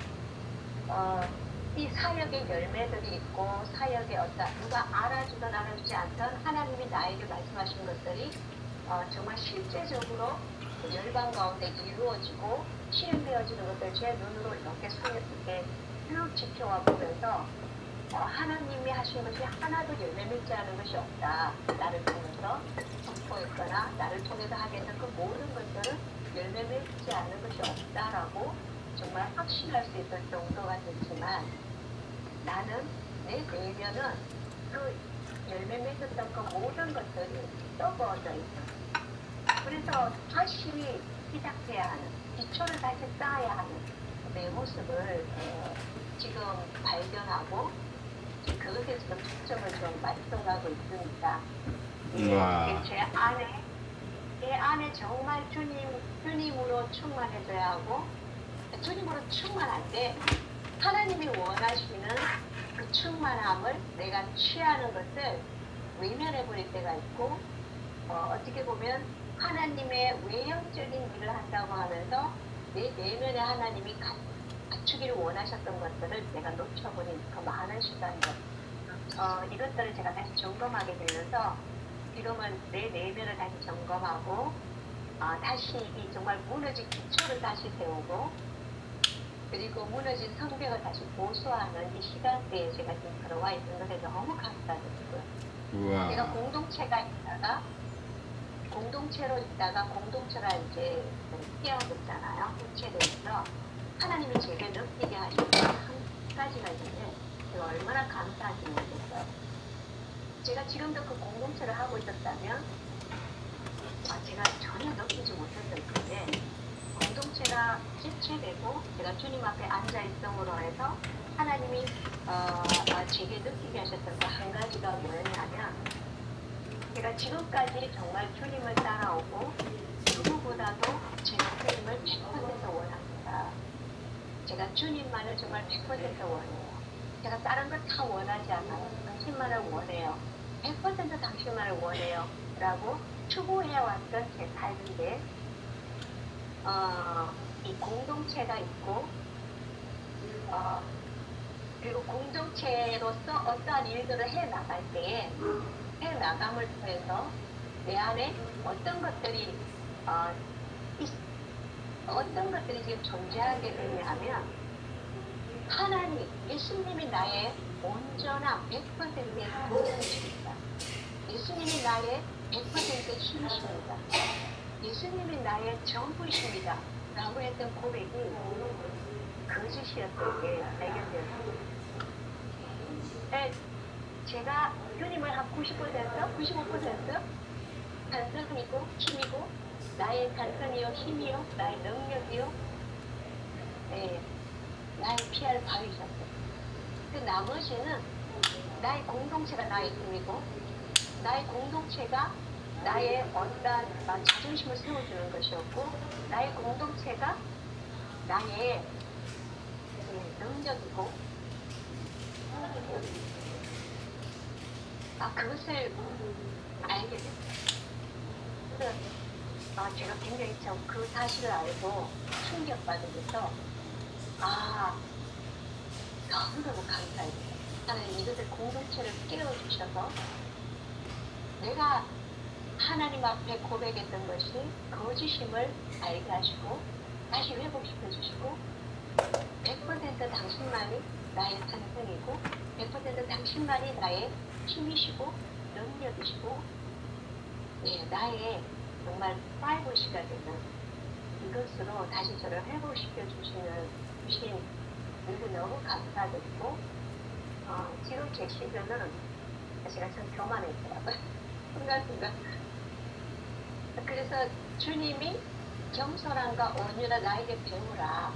이 사역의 열매들이 있고 사역의 누가 알아주든 알아주지 않든 하나님이 나에게 말씀하신 것들이 정말 실제적으로 열방 가운데 이루어지고 실행되어지는 것들 제 눈으로 이렇게 쭉 지켜와 보면서 하나님이 하신 것이 하나도 열매 맺지 않은 것이 없다. 나를 통해서 선포했거나 나를 통해서 하게 했던 그 모든 것들은 열매 맺지 않는 것이 없다라고 정말 확신할 수 있을 정도가 됐지만 나는 내 내면은 그 열매 맺었던 그 모든 것들이 썩어져 있어. 그래서 다시 시작해야 하는 기초를 다시 쌓아야 하는 내 모습을 지금 발견하고 그것에 지금 초점을 좀 맞춰가고 있습니다. 제 안에 정말 주님으로 충만해져야 하고 주님으로 충만할 때 하나님이 원하시는 그 충만함을 내가 취하는 것을 외면해버릴 때가 있고 어떻게 보면 하나님의 외형적인 일을 한다고 하면서 내 내면에 하나님이 갖추기를 원하셨던 것들을 내가 놓쳐버린 그 많은 시간들 이것들을 제가 다시 점검하게 되면서 지금은 내 내면을 다시 점검하고 다시 이 정말 무너진 기초를 다시 세우고 그리고 무너진 성벽을 다시 보수하는 이 시간대에 제가 지금 들어와 있는 것에 너무 감사드리고요. 제가 공동체로 있다가 공동체가 이제 뛰어오고 있잖아요. 후체되어서 하나님이 제게 느끼게 하신 한 가지가 있는데 제가 얼마나 감사한지 모르겠어요. 제가 지금도 그 공동체를 하고 있었다면 제가 전혀 느끼지 못했을 텐데 공동체가 실체되고 제가 주님 앞에 앉아있음으로 해서 하나님이 제게 느끼게 하셨던 그 한 가지가 뭐였냐면 제가 지금까지 정말 주님을 따라오고 누구보다도 제가 주님을 100% 원합니다. 제가 주님만을 정말 100% 원해요. 제가 다른 걸 다 원하지 않아요. 당신만을 원해요. 100% 당신만을 원해요. 라고 추구해왔던 제 삶인데 이 공동체가 있고 그리고 공동체로서 어떠한 일들을 해나갈 때에 해나감을 통해서 내 안에 어떤 것들이 지금 존재하게 되냐면 하나님, 예수님이 나의 온전한 100%의 도움이십니다. 예수님이 나의 100%의 힘이십니다. 예수님이 나의 전부이십니다. 라고 했던 고백이 거짓이었던 게 발견되었습니다. 제가 주님을 한 90%, 95% 단성이고 힘이고 나의 단성이요 힘이요 나의 능력이요 나의 피할 바위셨어요. 그 나머지는 나의 공동체가 나의 힘이고 나의 공동체가 나의 어떠한 자존심을 세워주는 것이었고 나의 공동체가 나의 능력이고 그것을 알게 됐어요. 그래서 제가 굉장히 그 사실을 알고 충격받으면서 너무너무 감사해요. 하나님 이것을 공동체를 깨워주셔서 내가 하나님 앞에 고백했던 것이 거짓임을 알게 하시고 다시 회복시켜 주시고 100% 당신만이 나의 탄생이고 100% 당신만이 나의 힘이시고 능력이시고 나의 정말 파이브시가 되는 이것으로 다시 저를 회복시켜 주신 일도 너무 감사드리고 지금 제 시즌은 제가 참 교만했더라고요. 순간순간. 그래서 주님이 겸손함과 온유라 나에게 배우라.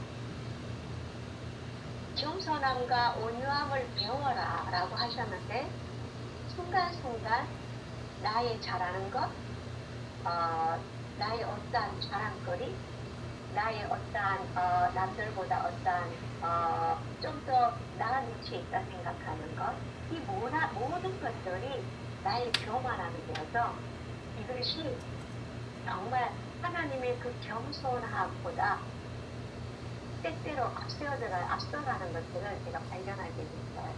겸손함과 온유함을 배워라 라고 하셨는데 순간순간 나의 잘하는 것, 나의 어떠한 자랑거리, 나의 어떠한 남들보다 어떠한 좀 더 나은 위치에 있다 생각하는 것, 이 모든 것들이 나의 교만함이 되어서 이것이 정말 하나님의 그 겸손함보다 때때로 앞서가는 것들을 제가 발견하게 됐어요.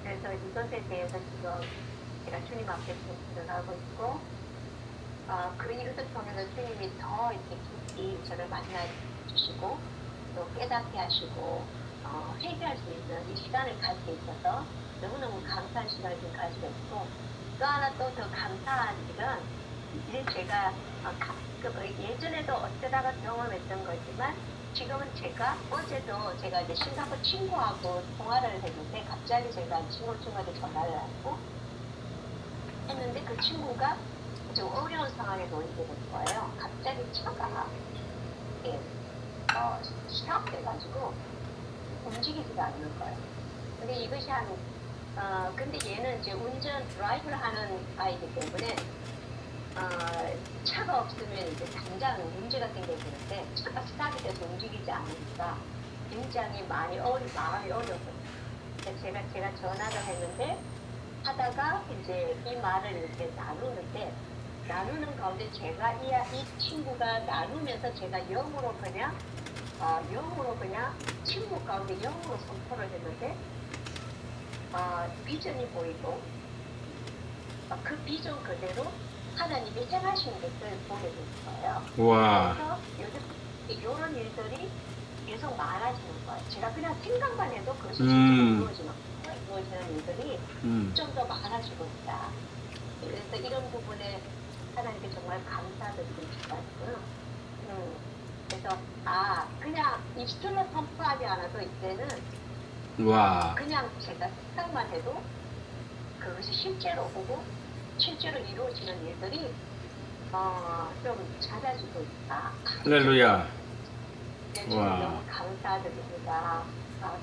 그래서 이것에 대해서 지금 제가 주님 앞에 기도를 하고 있고 이것을 통해서 주님이 더 이렇게 깊이 저를 만나 주시고 또 깨닫게 하시고 회개할 수 있는 이 시간을 가지고 있어서 너무너무 감사한 시간을 지금 가지고 있고 또 하나 또 더 감사한 일은 이제 제가 예전에도 어쩌다가 경험했던 거지만 지금은 어제도 제가 이제 싱가포르 친구하고 통화를 했는데 갑자기 제가 친구한테 전화를 하고 했는데 그 친구가 좀 어려운 상황에 놓이게 된 거예요. 갑자기 차가 스탑돼가지고 움직이지가 않는 거예요. 근데 이것이 근데 얘는 이제 드라이브를 하는 아이기 때문에 차가 없으면 이제 당장 문제가 생겨지는데 차가 스탑이 돼서 움직이지 않으니까 굉장히 마음이 어려웠어요. 제가 전화를 했는데 하다가 이제 이 말을 이렇게 나누는 가운데 제가 이 친구가 나누면서 제가 영어로 그냥 친구 가운데 영어로 선포를 했는데 비전이 보이고 그 비전 그대로 하나님이 행하신 것을 보게 됐어요. 와. 그래서 요즘 이런 일들이 계속 많아지는 거예요. 제가 그냥 생각만 해도 그것이 진짜 이루어지는 일들이 좀 더 많아지고 있다. 그래서 이런 부분에 하나님께 정말 감사드리고 싶어요. 그래서 그냥 입술로 선포하지 않아도 이제는 와. 그냥 제가 생각만 해도 그것이 실제로 오고 실제로 이루어지는 일들이 좀 잦아지고 있다. 할렐루야. 네, 와. 너무 감사드립니다.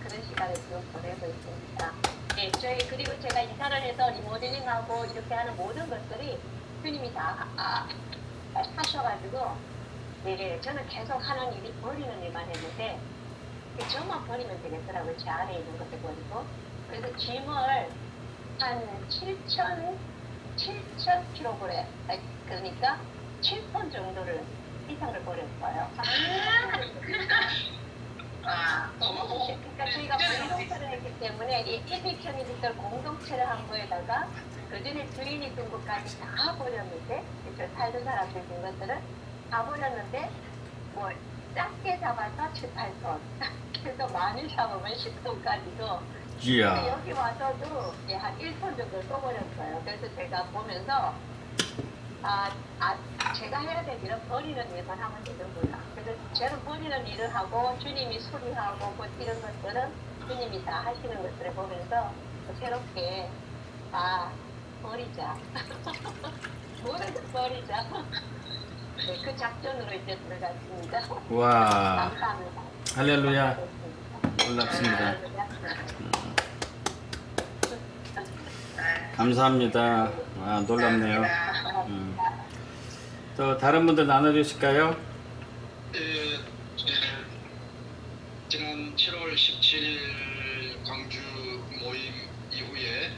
그런 시간을 지금 보내고 있습니다. 네, 그리고 제가 이사를 해서 리모델링하고 이렇게 하는 모든 것들이 주님이 다 하셔가지고 저는 계속 하는 일이 버리는 일만 했는데 저만 버리면 되겠더라고요. 제 안에 있는 것들 버리고. 그래서 짐을 한 7,000kg, 그러니까 7톤 정도를 이상을 버렸어요. 그러니까 저희가 공동체를 했기 때문에 이 에픽션이들 공동체를 한 거에다가 그 전에 주인이 준 것까지 다 버렸는데, 저 살던 사람들 준 것들은 다 버렸는데, 작게 잡아서 7, 8톤. 그래서 많이 잡으면 10톤까지도. 이야. 여기 와서도 한 1톤 정도 써버렸어요. 그래서 제가 보면서, 제가 해야 될 일은 버리는 일만 하면 되는구나. 그래서 저는 버리는 일을 하고, 주님이 수리하고, 이런 것들은 주님이 다 하시는 것들을 보면서 새롭게, 버리자. 모든 걸 버리자. 네, 그 작전으로 이제 들어갔습니다. 와. 감사합니다. 할렐루야. 감사합니다. 놀랍습니다. 감사합니다. 아, 놀랍네요. 또 다른 분들 나눠주실까요? 지난 7월 17일 광주 모임 이후에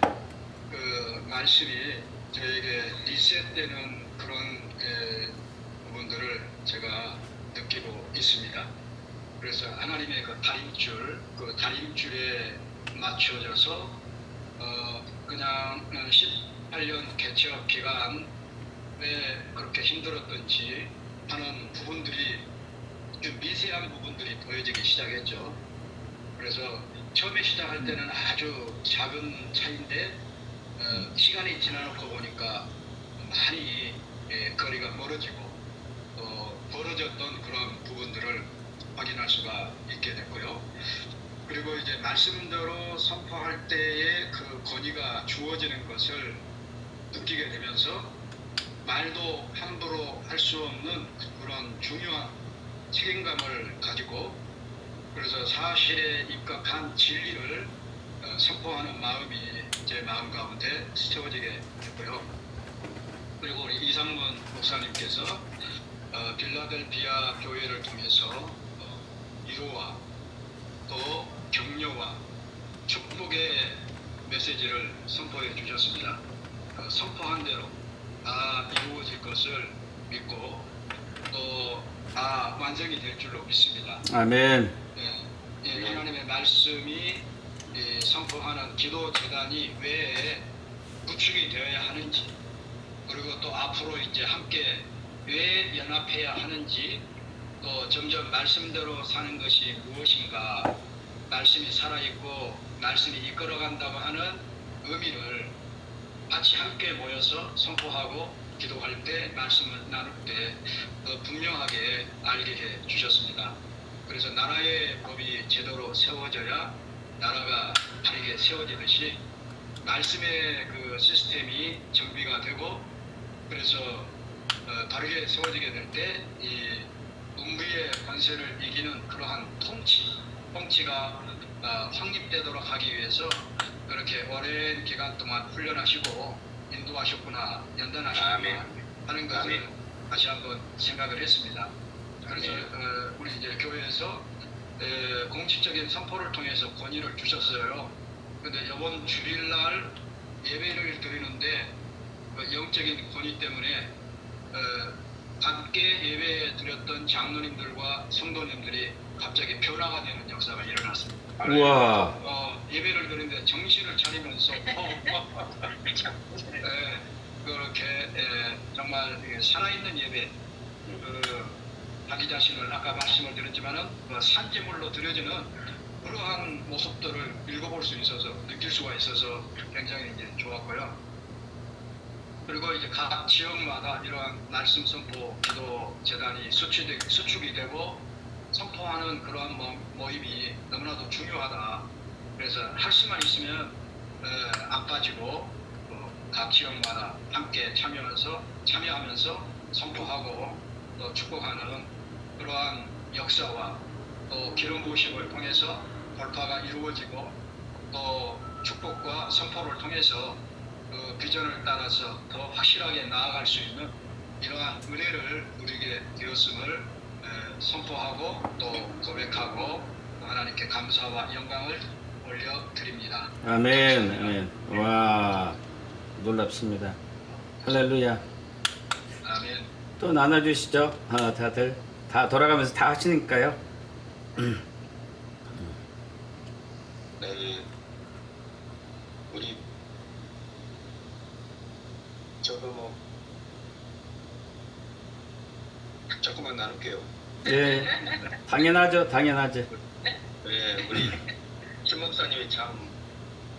그 말씀이 저에게 리셋되는 그런 부분들을 제가 느끼고 있습니다. 그래서 하나님의 그 다림줄에 맞춰져서 그냥 18년 개척 기간 왜 그렇게 힘들었던지 하는 부분들이 좀 미세한 부분들이 보여지기 시작했죠. 그래서 처음에 시작할 때는 아주 작은 차이인데 시간이 지나놓고 보니까 많이 거리가 멀어지고 벌어졌던 그런 부분들을 확인할 수가 있게 됐고요. 그리고 이제 말씀대로 선포할 때에 그 권위가 주어지는 것을 느끼게 되면서 말도 함부로 할 수 없는 그런 중요한 책임감을 가지고 그래서 사실에 입각한 진리를 선포하는 마음이 제 마음 가운데 세워지게 됐고요. 그리고 우리 이상문 목사님께서 빌라델비아 교회를 통해서 위로와 또 격려와 축복의 메시지를 선포해 주셨습니다. 선포한 대로 다 이루어질 것을 믿고 또 다 완성이 될 줄로 믿습니다. 아멘. 하나님의 말씀이 선포하는 기도 재단이 왜 구축이 되어야 하는지 그리고 또 앞으로 이제 함께 왜 연합해야 하는지 또 점점 말씀대로 사는 것이 무엇인가 말씀이 살아있고 말씀이 이끌어간다고 하는 의미를 같이 함께 모여서 선포하고 기도할 때 말씀을 나눌 때 분명하게 알게 해 주셨습니다. 그래서 나라의 법이 제대로 세워져야 나라가 바르게 세워지듯이 말씀의 그 시스템이 정비가 되고 그래서 바르게 세워지게 될 때 이 음부의 권세를 이기는 그러한 통치가 확립되도록 하기 위해서 그렇게 오랜 기간 동안 훈련하시고 인도하셨구나 연단하셨구나 하는 것을 다시 한번 생각을 했습니다. 그래서 우리 이제 교회에서 공식적인 선포를 통해서 권위를 주셨어요. 근데 이번 주일날 예배를 드리는데 영적인 권위 때문에 함께 예배 드렸던 장로님들과 성도님들이 갑자기 변화가 되는 역사가 일어났습니다. 우와. 예배를 드리는데 정신을 차리면서 그렇게 정말 살아있는 예배 자기 자신을 아까 말씀을 드렸지만은 산재물로 드려지는 그러한 모습들을 읽어볼 수 있어서 느낄 수가 있어서 굉장히 이제 좋았고요. 그리고 이제 각 지역마다 이러한 말씀 선포 기도 재단이 수축이 되고 선포하는 그러한 모임이 너무나도 중요하다. 그래서 할 수만 있으면 안 빠지고 각 지역마다 함께 참여하면서 선포하고 또 축복하는 그러한 역사와 또 기름 부으심을 통해서 돌파가 이루어지고 또 축복과 선포를 통해서 그 비전을 따라서 더 확실하게 나아갈 수 있는 이러한 은혜를 누리게 되었음을 선포하고 또 고백하고 하나님께 감사와 영광을 올려드립니다. 아멘. 아멘. 와, 놀랍습니다. 할렐루야. 아멘. 또 나눠주시죠. 다들 다 돌아가면서 다 하시니까요. 네, 우리 저도 조금만 나눌게요. 예, 당연하죠. 당연하죠. 네, 우리 김 목사님이 참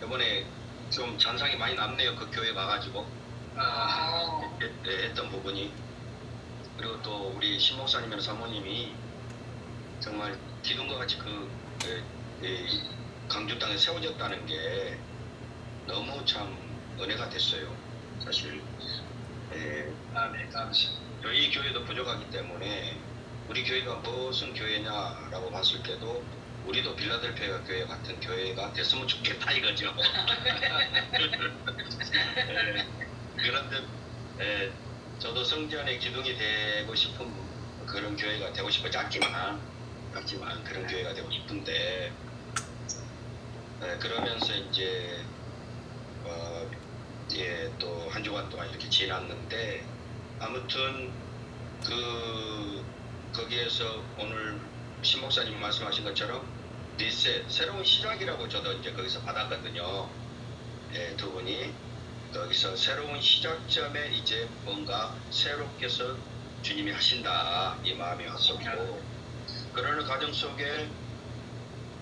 이번에 좀 잔상이 많이 남네요. 그 교회 가가지고 했던 부분이. 그리고 또 우리 신 목사님이나 사모님이 정말 기둥과 같이 강주 땅에 세워졌다는 게 너무 참 은혜가 됐어요. 사실 저희 교회도 부족하기 때문에 우리 교회가 무슨 교회냐라고 봤을 때도 우리도 빌라델피아 교회 같은 교회가 됐으면 좋겠다 이거죠. 그런데 저도 성전의 기둥이 되고 싶은 그런 교회가 되고 싶어 작지만 그런 교회가 되고 싶은데 그러면서 이제 또 한 주간 동안 이렇게 지났는데 아무튼 거기에서 오늘 신 목사님 말씀하신 것처럼 리셋 새로운 시작이라고 저도 이제 거기서 받았거든요. 두 분이 거기서 새로운 시작점에 이제 뭔가 새롭게서 주님이 하신다 이 마음이 왔었고 그러는 과정 속에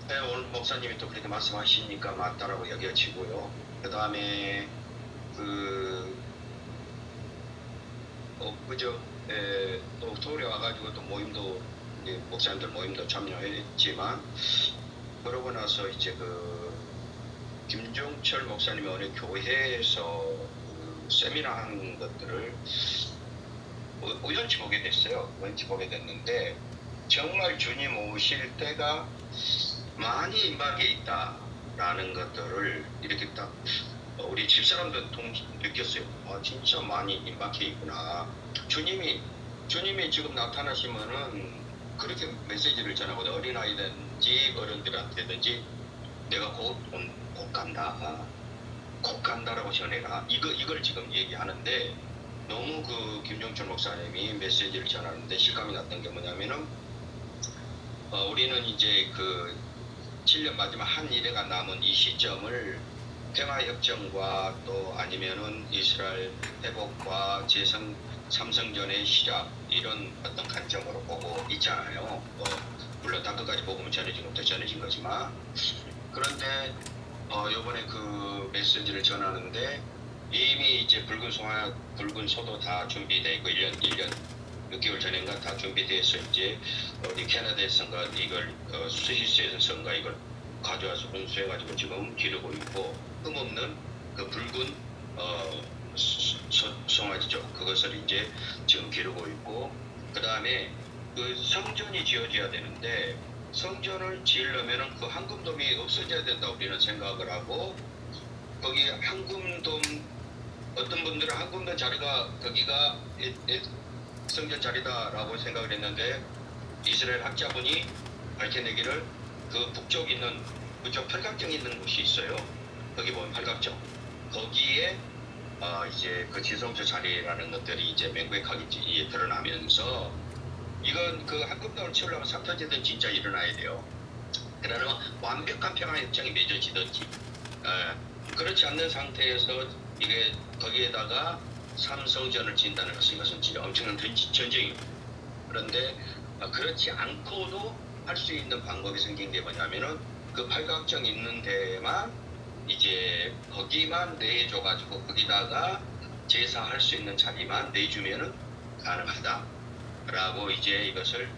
오늘 목사님이 또 그렇게 말씀하시니까 맞다라고 여겨지고요. 그 다음에 그저 또 서울에 와가지고 또 모임도 이제 목사님들 모임도 참여했지만 그러고 나서 이제 김종철 목사님이 어느 교회에서 세미나 한 것들을 우연치 보게 됐어요. 우연치 보게 됐는데 정말 주님 오실 때가 많이 임박해 있다라는 것들을 이렇게 딱 우리 집사람도 느꼈어요. 진짜 많이 임박해 있구나. 주님이 지금 나타나시면은 그렇게 메시지를 전하거든. 어린아이든지 어른들한테든지 내가 곧 간다라고 전해라. 이걸 지금 얘기하는데 너무 김종철 목사님이 메시지를 전하는데 실감이 났던 게 뭐냐면은 우리는 이제 7년 마지막 한 일회가 남은 이 시점을 평화협정과 또 아니면은 이스라엘 회복과 삼성전의 시작 이런 어떤 관점으로 보고 있잖아요. 물론 다 끝까지 복음은 전해진 것도 전해진 거지만 그런데 요번에 메시지를 전하는데 이미 이제 붉은 소도 다 준비되어 있고 1년 6개월 전인가 다 준비돼서 이제 어디 캐나다에선가 이걸 스위스에선가 이걸 가져와서 운수해가지고 지금 기르고 있고 흠없는 붉은 송아지죠. 그것을 이제 지금 기르고 있고 그 다음에 성전이 지어져야 되는데 성전을 지으려면은 황금돔이 없어져야 된다고 우리는 생각을 하고 거기 황금돔 어떤 분들은 황금돔 자리가 거기가 성전 자리다라고 생각을 했는데 이스라엘 학자분이 밝혀내기를 북쪽에 있는 그쪽 팔각정 있는 곳이 있어요. 거기 보면 팔각정 거기에 이제 지성소 자리라는 것들이 이제 명백하게 드러나면서 이건 황금돔을 치우려면 사터지든 진짜 일어나야 돼요. 그러면 완벽한 평화협정이 맺어지든지 그렇지 않는 상태에서 이게 거기에다가 삼성전을 짓는다는 것은 이것은 진짜 엄청난 전쟁입니다. 그런데 그렇지 않고도 할 수 있는 방법이 생긴 게 뭐냐면은 팔각정 있는 데만 이제 거기만 내줘가지고 거기다가 제사할 수 있는 자리만 내주면은 가능하다라고 이제 이것을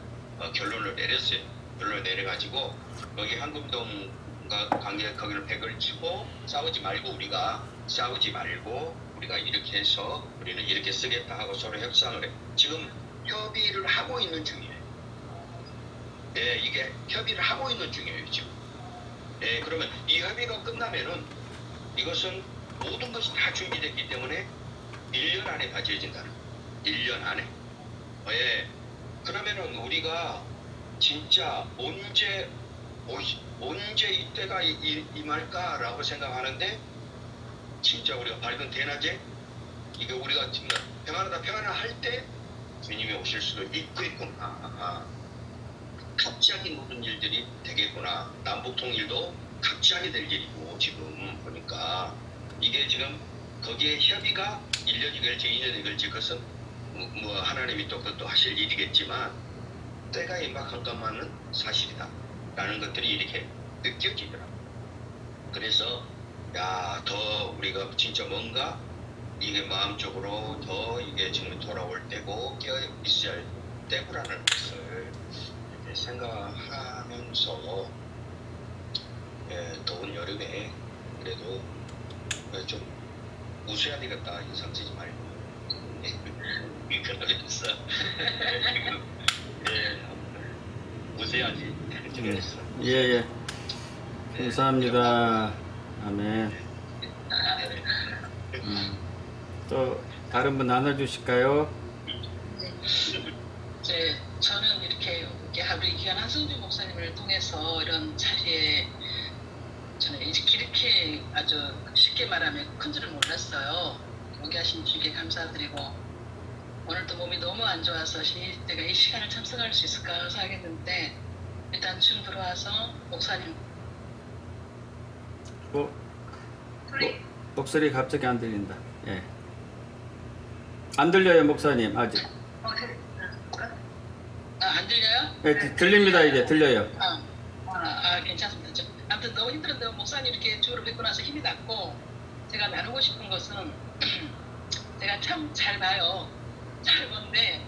결론을 내렸어요. 결론을 내려가지고 거기 황금동과 관계 거기를 팩을 치고 싸우지 말고 우리가 이렇게 해서 우리는 이렇게 쓰겠다 하고 서로 협상을 해. 지금 협의를 하고 있는 중이에요. 이게 협의를 하고 있는 중이에요 지금. 그러면 이 협의가 끝나면은 이것은 모든 것이 다 준비됐기 때문에 1년 안에 다 지어진다는 거예요. 1년 안에. 그러면은 우리가 진짜 언제 이때가 임할까라고 생각하는데 진짜 우리가 밝은 대낮에 이게 우리가 정말 평안하다 할 때 주님이 오실 수도 있구나. 갑자기 모든 일들이 되겠구나. 남북 통일도 갑자기 될 일이고 지금 보니까 이게 지금 거기에 협의가 1년이 걸지 2년이 걸지 그것은 뭐 하나님이 또 그것도 하실 일이겠지만 때가 임박한 것만은 사실이다 라는 것들이 이렇게 느껴지더라고요. 그래서 더 우리가 진짜 뭔가 이게 마음적으로 더 이게 지금 돌아올 때고 깨어 있어야 할 때구라는 것을 이렇게 생각하면서 더운 여름에 그래도 좀 웃어야 되겠다 인상 쓰지 말고 이 변하게 됐어. 웃어야지. 그랬어. 예. 감사합니다. 아멘. 또 다른 분 나눠주실까요? 저는 이렇게 우리 귀한 한성주 목사님을 통해서 이런 자리에 저는 이렇게 아주 쉽게 말하면 큰 줄은 몰랐어요. 오게 하신 주께 감사드리고 오늘도 몸이 너무 안 좋아서 내가 이 시간을 참석할 수 있을까 생각했는데 일단 지금 들어와서 목사님 목소리 갑자기 안 들린다. 예. 안 들려요, 목사님 아직. 안 들려요? 예, 들립니다. 이제 들려요. 괜찮습니다. 아무튼 너무 힘들었는데 목사님 이렇게 주로 뵙고 나서 힘이 났고 제가 나누고 싶은 것은 제가 참 잘 봐요. 잘 보는데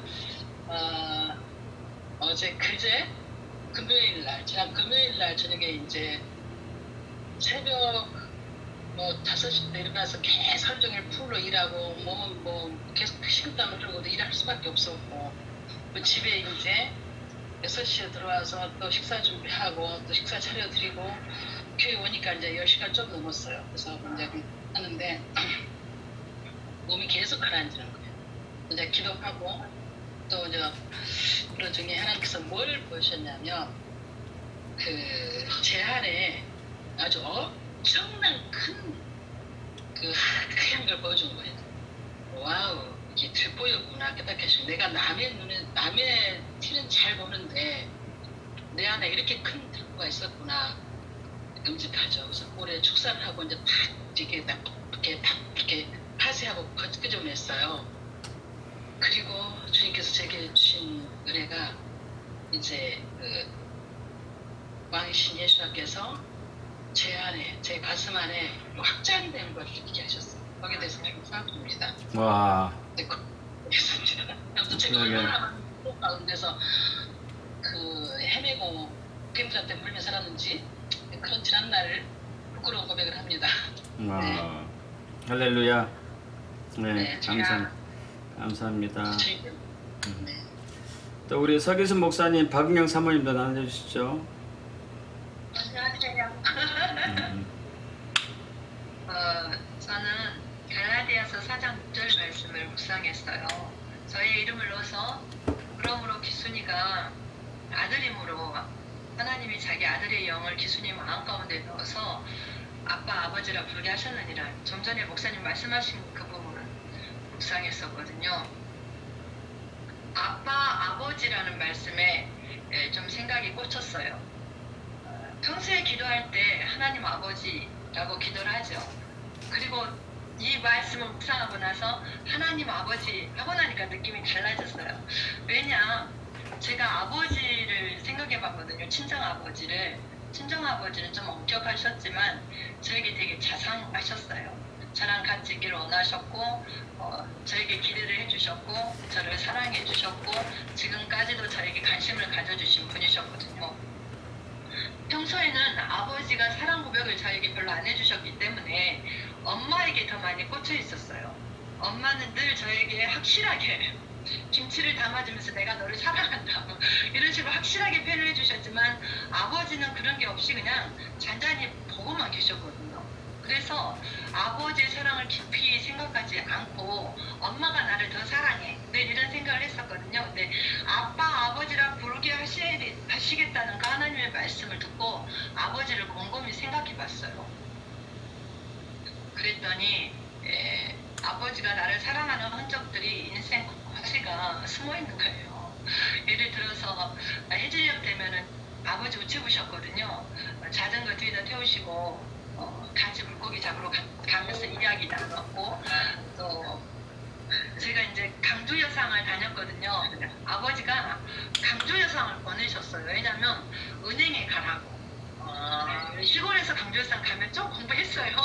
그제 지난 금요일 날 저녁에 이제 새벽 5시 때 일어나서 계속 하루 종일 풀로 일하고 몸은 계속 식은땀을 흘리고도 일할 수밖에 없었고 집에 이제 6시에 들어와서 또 식사 준비하고 또 식사 차려드리고 교회 오니까 이제 10시간 좀 넘었어요. 그래서 이제 하는데 몸이 계속 가라앉는 거예요. 이제 기도하고 또 이제 그런 중에 하나님께서 뭘 보여주셨냐면 제 안에 아주 엄청난 큰 하얀 걸 보여준 거예요. 와우, 이게 들보였구나 깨닫겠어요. 내가 남의 티는 잘 보는데 내 안에 이렇게 큰 들보가 있었구나. 끔찍하죠. 그래서 올해 축사를 하고 이제 이렇게 파쇄하고 끄집어냈어요. 그리고 주님께서 제게 주신 은혜가 이제 왕이신 예수님께서 제 안에, 제 가슴 안에 확장이 되는 걸 느끼게 하셨어요. 거기에 대해서 감사합니다. 와. 네, 그렇습니다. 아무튼 제가 얼마나 많은 가운데서 헤매고 괴물한테 물며 살았는지 그런 지난 날을 부끄러운 고백을 합니다. 와. 네. 할렐루야. 네, 네, 제가 감사합니다. 네. 또 우리 서기순 목사님, 박은경 사모님도 나눠주시죠. 안녕하세요. 저는 갈라디아서 4장 6절 말씀을 묵상했어요. 저의 이름을 넣어서 그러므로 기순이가 아들임으로 하나님이 자기 아들의 영을 기순이 마음 가운데 넣어서 아빠 아버지라 부르게 하셨느니라. 좀 전에 목사님 말씀하신 그 부분을 묵상했었거든요. 아빠 아버지라는 말씀에 좀 생각이 꽂혔어요. 평소에 기도할 때 하나님 아버지라고 기도를 하죠. 그리고 이 말씀을 묵상하고 나서 하나님 아버지 하고 나니까 느낌이 달라졌어요. 왜냐, 제가 아버지를 생각해 봤거든요. 친정아버지를. 친정아버지는 좀 엄격하셨지만 저에게 되게 자상하셨어요. 저랑 같이 있기를 원하셨고 저에게 기대를 해주셨고 저를 사랑해 주셨고 지금까지도 저에게 관심을 가져주신 분이셨거든요. 평소에는 아버지가 사랑 고백을 저에게 별로 안 해주셨기 때문에 엄마에게 더 많이 꽂혀 있었어요. 엄마는 늘 저에게 확실하게 김치를 담아주면서 내가 너를 사랑한다 이런 식으로 확실하게 표현을 해주셨지만 아버지는 그런 게 없이 그냥 잔잔히 보고만 계셨거든요. 그래서 아버지의 사랑을 깊이 생각하지 않고 엄마가 나를 더 사랑해 늘 이런 생각을 했었거든요. 근데 아빠 아버지라 부르게 하시겠다는 그 하나님의 말씀을 듣고 아버지를 곰곰이 생각해 봤어요. 그랬더니 아버지가 나를 사랑하는 흔적들이 인생 곳곳이가 숨어 있는 거예요. 예를 들어서 해질녘 되면은 아버지 우체부셨거든요. 자전거 뒤에다 태우시고 같이 물고기 잡으러 가면서 이야기 나눴고 또 제가 이제 강주 여상을 다녔거든요. 아버지가 강주 여상을 보내셨어요. 왜냐면 은행에 가라고. 시골에서 강주 여상 가면 좀 공부했어요.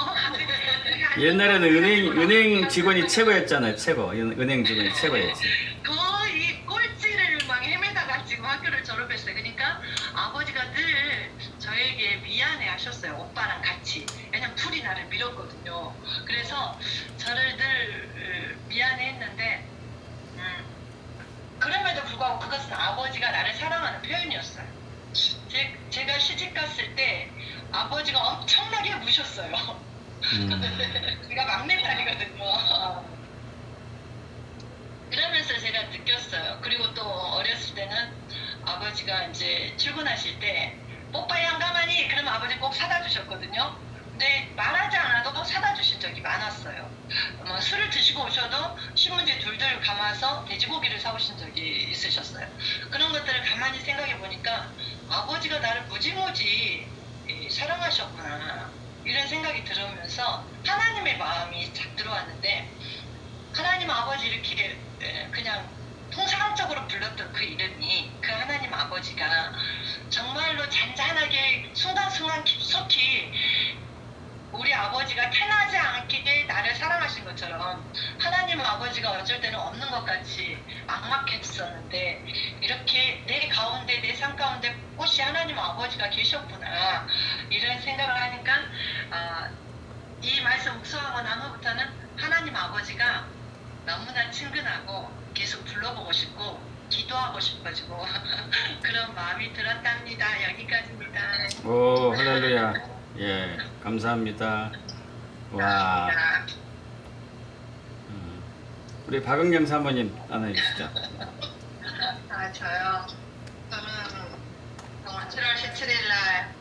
옛날에는 은행 직원이 최고였잖아요. 최고. 은행 직원이 최고였지. 거의 꼴찌를 막 헤매다가 지금 학교를 졸업했어요. 그러니까 아버지가 늘 저에게 미안해 하셨어요. 오빠랑 같이. 왜냐면 둘이 나를 밀었거든요. 그래서 저를 늘 미안해 했는데 그럼에도 불구하고 그것은 아버지가 나를 사랑하는 표현이었어요. 제가 시집 갔을 때 아버지가 엄청나게 무셨어요. 제가 막내딸이거든요. 그러면서 제가 느꼈어요. 그리고 또 어렸을 때는 아버지가 이제 출근하실 때 뽀빠이 안 가만히 그러면 아버지 꼭 사다 주셨거든요. 근데 말하지 않아도 사다 주신 적이 많았어요. 술을 드시고 오셔도 신문지 둘둘 감아서 돼지고기를 사오신 적이 있으셨어요. 그런 것들을 가만히 생각해 보니까 아버지가 나를 무지무지 사랑하셨구나 이런 생각이 들으면서 하나님의 마음이 쫙 들어왔는데, 하나님 아버지 이렇게 그냥 통상적으로 불렀던 그 이름이 그 하나님 아버지가 정말로 잔잔하게 순간순간 깊숙이 우리 아버지가 태어나지 않게 나를 사랑하신 것처럼 하나님 아버지가 어쩔 때는 없는 것 같이 막막했었는데, 이렇게 내 가운데 내 삶 가운데 혹시 하나님 아버지가 계셨구나 이런 생각을 하니까 이 말씀 묵상하고 난 후부터는 하나님 아버지가 너무나 친근하고 계속 불러보고 싶고 기도하고 싶어지고 그런 마음이 들었답니다. 여기까지입니다. 오, 할렐루야. 예, 감사합니다. 와. 우리 박은경 사모님 나눠주시죠. 저요. 저는 7월 17일 날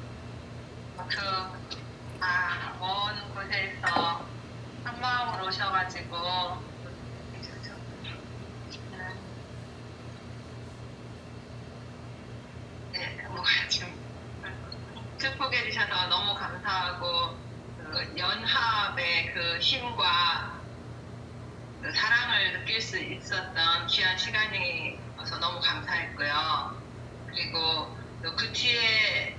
먼 곳에서 한 마음으로 오셔가지고 축복해 주셔서 너무 감사하고, 그 연합의 그 힘과 그 사랑을 느낄 수 있었던 귀한 시간이어서 너무 감사했고요. 그리고 또 그 뒤에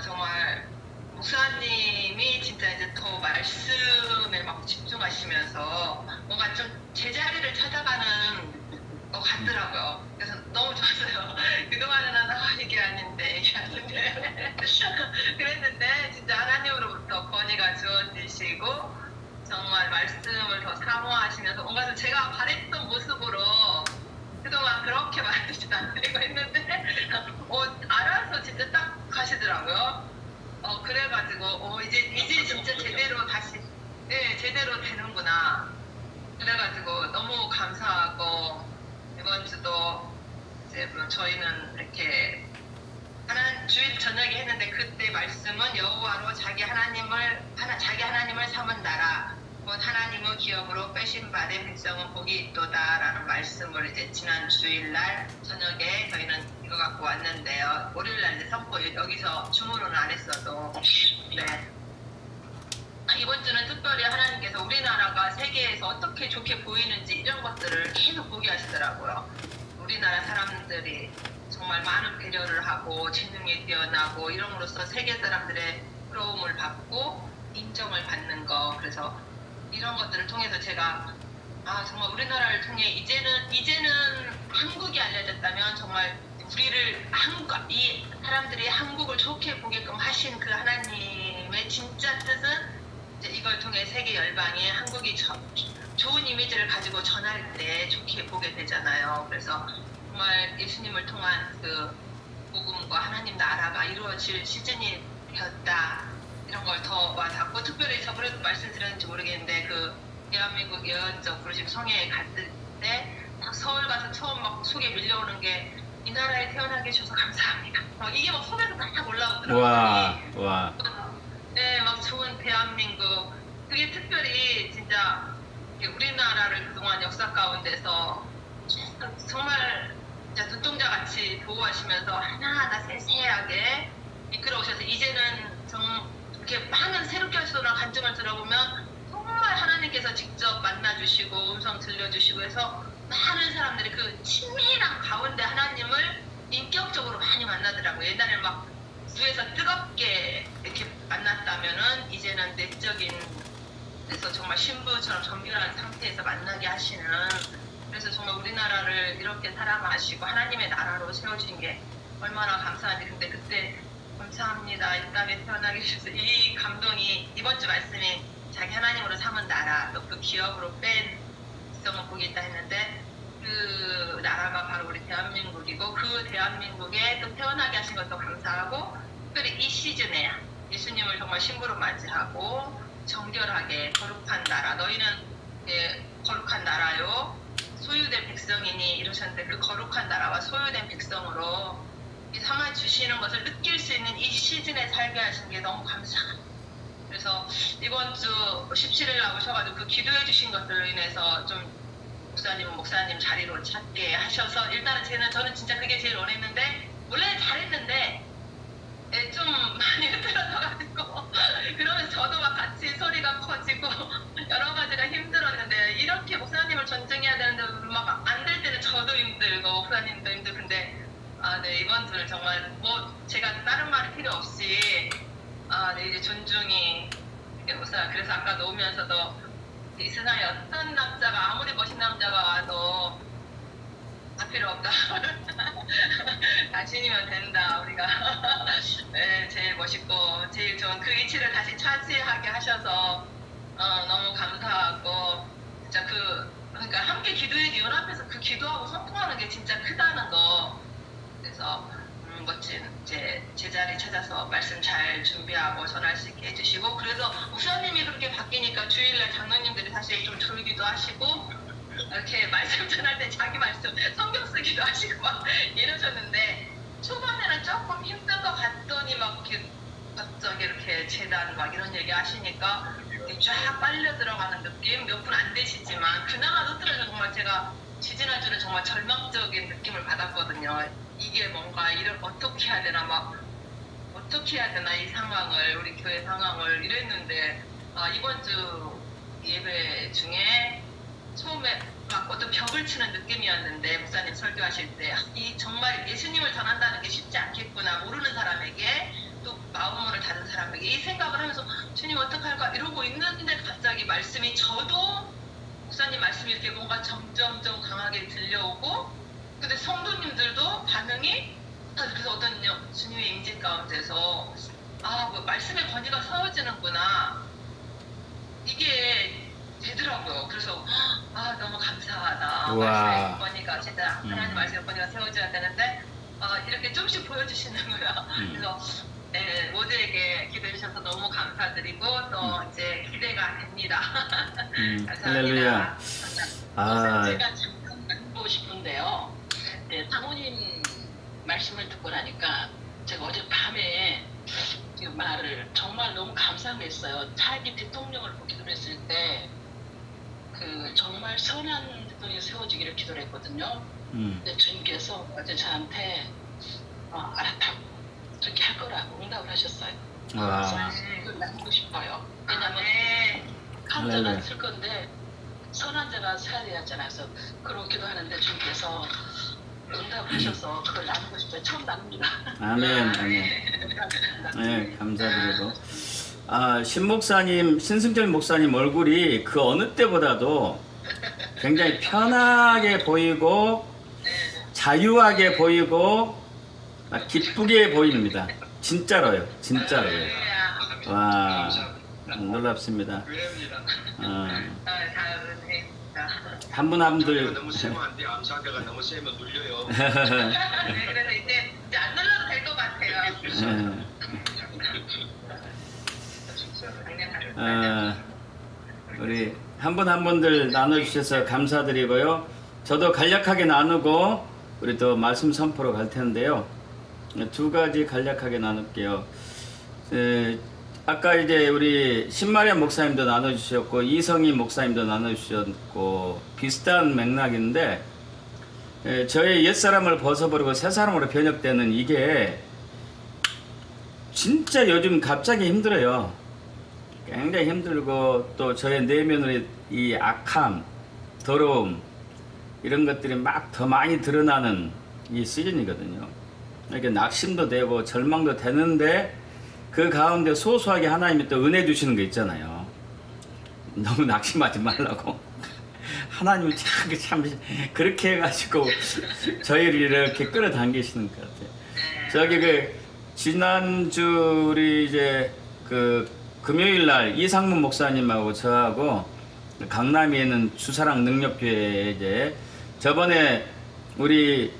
정말 목사님이 진짜 이제 더 말씀에 막 집중하시면서 뭔가 좀 제자리를 찾아가는 것 같더라고요. 그래서 너무 좋았어요. 그동안은 이게 아닌데 그랬는데 진짜 하나님으로부터 권위가 주어지시고 정말 말씀을 더 사모하시면서 뭔가 좀 제가 바랬던 모습으로 그동안 그렇게 말씀이 안 되고 했는데 알아서 진짜 딱 가시더라고요. 그래가지고 이제 진짜 제대로 다시 제대로 되는구나. 그래가지고 너무 감사하고, 이번 주도 이제 뭐 저희는 이렇게 주일 저녁에 했는데 그때 말씀은 여호와로 자기 하나님을 삼은 나라 곧 하나님의 기업으로 빼신 바 된 백성은 복이 있도다라는 말씀을 이제 지난 주일날 저녁에 저희는 이거 갖고 왔는데요. 월요일날 이제 선포 여기서 주문은 안 했어도 이번 주는 특별히 하나님께서 우리나라가 세계에서 어떻게 좋게 보이는지 이런 것들을 계속 보게 하시더라고요. 우리나라 사람들이 정말 많은 배려를 하고 재능이 뛰어나고 이름으로써 세계 사람들의 부러움을 받고 인정을 받는 거. 그래서 이런 것들을 통해서 제가 정말 우리나라를 통해 이제는 한국이 알려졌다면 정말 우리를 이 사람들이 한국을 좋게 보게끔 하신 그 하나님의 진짜 뜻은 이제 이걸 통해 세계 열방에 한국이 좋은 이미지를 가지고 전할 때 좋게 보게 되잖아요. 그래서 정말 예수님을 통한 그 복음과 하나님 나라가 이루어질 시즌이 되었다. 이런 걸 더 와닿고, 특별히 저번에도 말씀드렸는지 모르겠는데 그 대한민국 예언적 부르심 성회에 갔을 때 서울 가서 처음 막 속에 밀려오는 게 이 나라에 태어나게 해주셔서 감사합니다. 이게 막 속에서 딱 올라오더라고요. 와. 네, 막 좋은 대한민국. 그게 특별히 진짜 우리나라를 그동안 역사 가운데서 정말 진짜 눈동자같이 보호하시면서 하나하나 세세하게 이끌어오셔서 이제는 이렇게 많은 새롭게 하시도록 간증을 들어보면 정말 하나님께서 직접 만나주시고 음성 들려주시고 해서 많은 사람들이 그 친밀한 가운데 하나님을 인격적으로 많이 만나더라고요. 옛날에는 막 주에서 뜨겁게 이렇게 만났다면은 이제는 내적인 데서 정말 신부처럼 정결한 상태에서 만나게 하시는, 그래서 정말 우리나라를 이렇게 사랑하시고 하나님의 나라로 세워주신 게 얼마나 감사한지. 근데 그때 감사합니다. 이 땅에 태어나게 해주셔서 이 감동이 이번 주 말씀이 자기 하나님으로 삼은 나라 또 그 기업으로 뺀 백성은 복이 있다 했는데 그 나라가 바로 우리 대한민국이고 그 대한민국에 또 태어나게 하신 것도 감사합니다. 감사하고, 특별히 이 시즌에 예수님을 정말 신부로 맞이하고 정결하게 거룩한 나라, 너희는 거룩한 나라요 소유된 백성이니 이러셨는데, 그 거룩한 나라와 소유된 백성으로 삼아 주시는 것을 느낄 수 있는 이 시즌에 살게 하신 게 너무 감사합니다. 그래서 이번 주 17일 나오셔가지고 그 기도해 주신 것들로 인해서 좀 목사님 자리로 찾게 하셔서, 일단은 저는 진짜 그게 제일 원했는데, 원래 잘했는데 좀 많이 흐트러져가지고 그러면서 저도 막 같이 소리가 커지고 여러 가지가 힘들었는데, 이렇게 목사님을 존중해야 되는데 막 안 될 때는 저도 힘들고 목사님도 힘들고. 근데 네, 이번 주는 정말 뭐 제가 다른 말이 필요 없이 네, 이제 존중이 목사. 그래서 아까 놓으면서도 이 세상에 어떤 남자가, 아무리 멋진 남자가 와도 다 필요 없다. 당신이면 된다. 우리가 네, 제일 멋있고 제일 좋은 그 위치를 다시 차지하게 하셔서 너무 감사하고, 진짜 그러니까 함께 기도해 연합해서 그 기도하고 선포하는 게 진짜 크다는 거. 그래서 멋진 제자리 찾아서 말씀 잘 준비하고 전할 수 있게 해주시고, 그래서 목사님이 그렇게 바뀌니까 주일날 장로님들이 사실 좀 졸기도 하시고, 이렇게 말씀 전할 때 자기 말씀 성경 쓰기도 하시고 막 이러셨는데, 초반에는 조금 힘든 것 같더니 막 이렇게 갑자기 이렇게 재단 막 이런 얘기 하시니까 쫙 빨려 들어가는 느낌. 몇 분 안 되시지만 그나마 흐트러져. 정말 제가 지지난주는 정말 절망적인 느낌을 받았거든요. 이게 뭔가 어떻게 해야 되나, 막 어떻게 해야 되나, 이 상황을, 우리 교회 상황을 이랬는데, 이번 주 예배 중에 처음에 막 어떤 벽을 치는 느낌이었는데, 목사님 설교하실 때 이 정말 예수님을 전한다는 게 쉽지 않겠구나, 모르는 사람에게, 또 마음문을 닫은 사람에게 이 생각을 하면서 주님 어떡할까 이러고 있는데, 갑자기 말씀이, 저도 목사님 말씀이 이렇게 뭔가 점점점 강하게 들려오고, 근데 성도님들도 반응이, 그래서 어떤 주님의 임재 가운데서 뭐 말씀의 권위가 세워지는구나, 이게 되더라고요. 그래서 너무 감사하다. 말씀의 권위가 진짜 하나님 말씀의 권위가 세워져야 되는데 이렇게 조금씩 보여주시는 거예요. 그래서 네, 모두에게 기도해 주셔서 너무 감사드리고 또 이제 기대가 됩니다. 감사합니다. 할렐루야. 제가 잠깐 나누고 싶은데요. 네, 사모님 말씀을 듣고 나니까 제가 어제 밤에 그 말을 정말 너무 감상했어요. 차기 대통령을 기도를 했을 때 그 정말 선한 대통령이 세워지기를 기도를 했거든요. 근데 주님께서 어제 저한테 알았다고, 그렇게 할 거라고 응답을 하셨어요. 그래서 그걸 나누고 싶어요. 왜냐면 한자가 쓸 건데 선한 자가 서야 되잖아요. 그래서 그렇게 기도하는데 주님께서 응답을 하셔서 그걸 나누고 싶어요. 처음 나눕니다. 아멘. 네, 감사드리고. 신승철 목사님 얼굴이 그 어느 때보다도 굉장히 편하게 보이고 자유하게 보이고 기쁘게 보입니다. 진짜로요. 진짜로요. 와, 놀랍습니다. 한 분 한 분들 너무 세면 안 돼. 암사대가 너무 세면 눌려요. 네, 그래서 이제 안 눌러도 될 것 같아요. 우리 한 분 한 분들 나눠주셔서 감사드리고요. 저도 간략하게 나누고 우리 또 말씀 선포로 갈 텐데요. 두 가지 간략하게 나눌게요. 아까 이제 우리 신마리아 목사님도 나눠주셨고 이성희 목사님도 나눠주셨고 비슷한 맥락인데, 저의 옛사람을 벗어버리고 새사람으로 변혁되는 이게 진짜 요즘 갑자기 힘들어요. 굉장히 힘들고 또 저의 내면의 이 악함, 더러움 이런 것들이 막 더 많이 드러나는 이 시즌이거든요. 이렇게 낙심도 되고 절망도 되는데 그 가운데 소소하게 하나님이 또 은혜 주시는 거 있잖아요. 너무 낙심하지 말라고. 하나님이 참 그렇게 해가지고 저희를 이렇게 끌어당기시는 것 같아요. 저기 지난주 우리 이제 금요일 날 이상문 목사님하고 저하고 강남에 있는 주사랑 능력교회에 이제 저번에 우리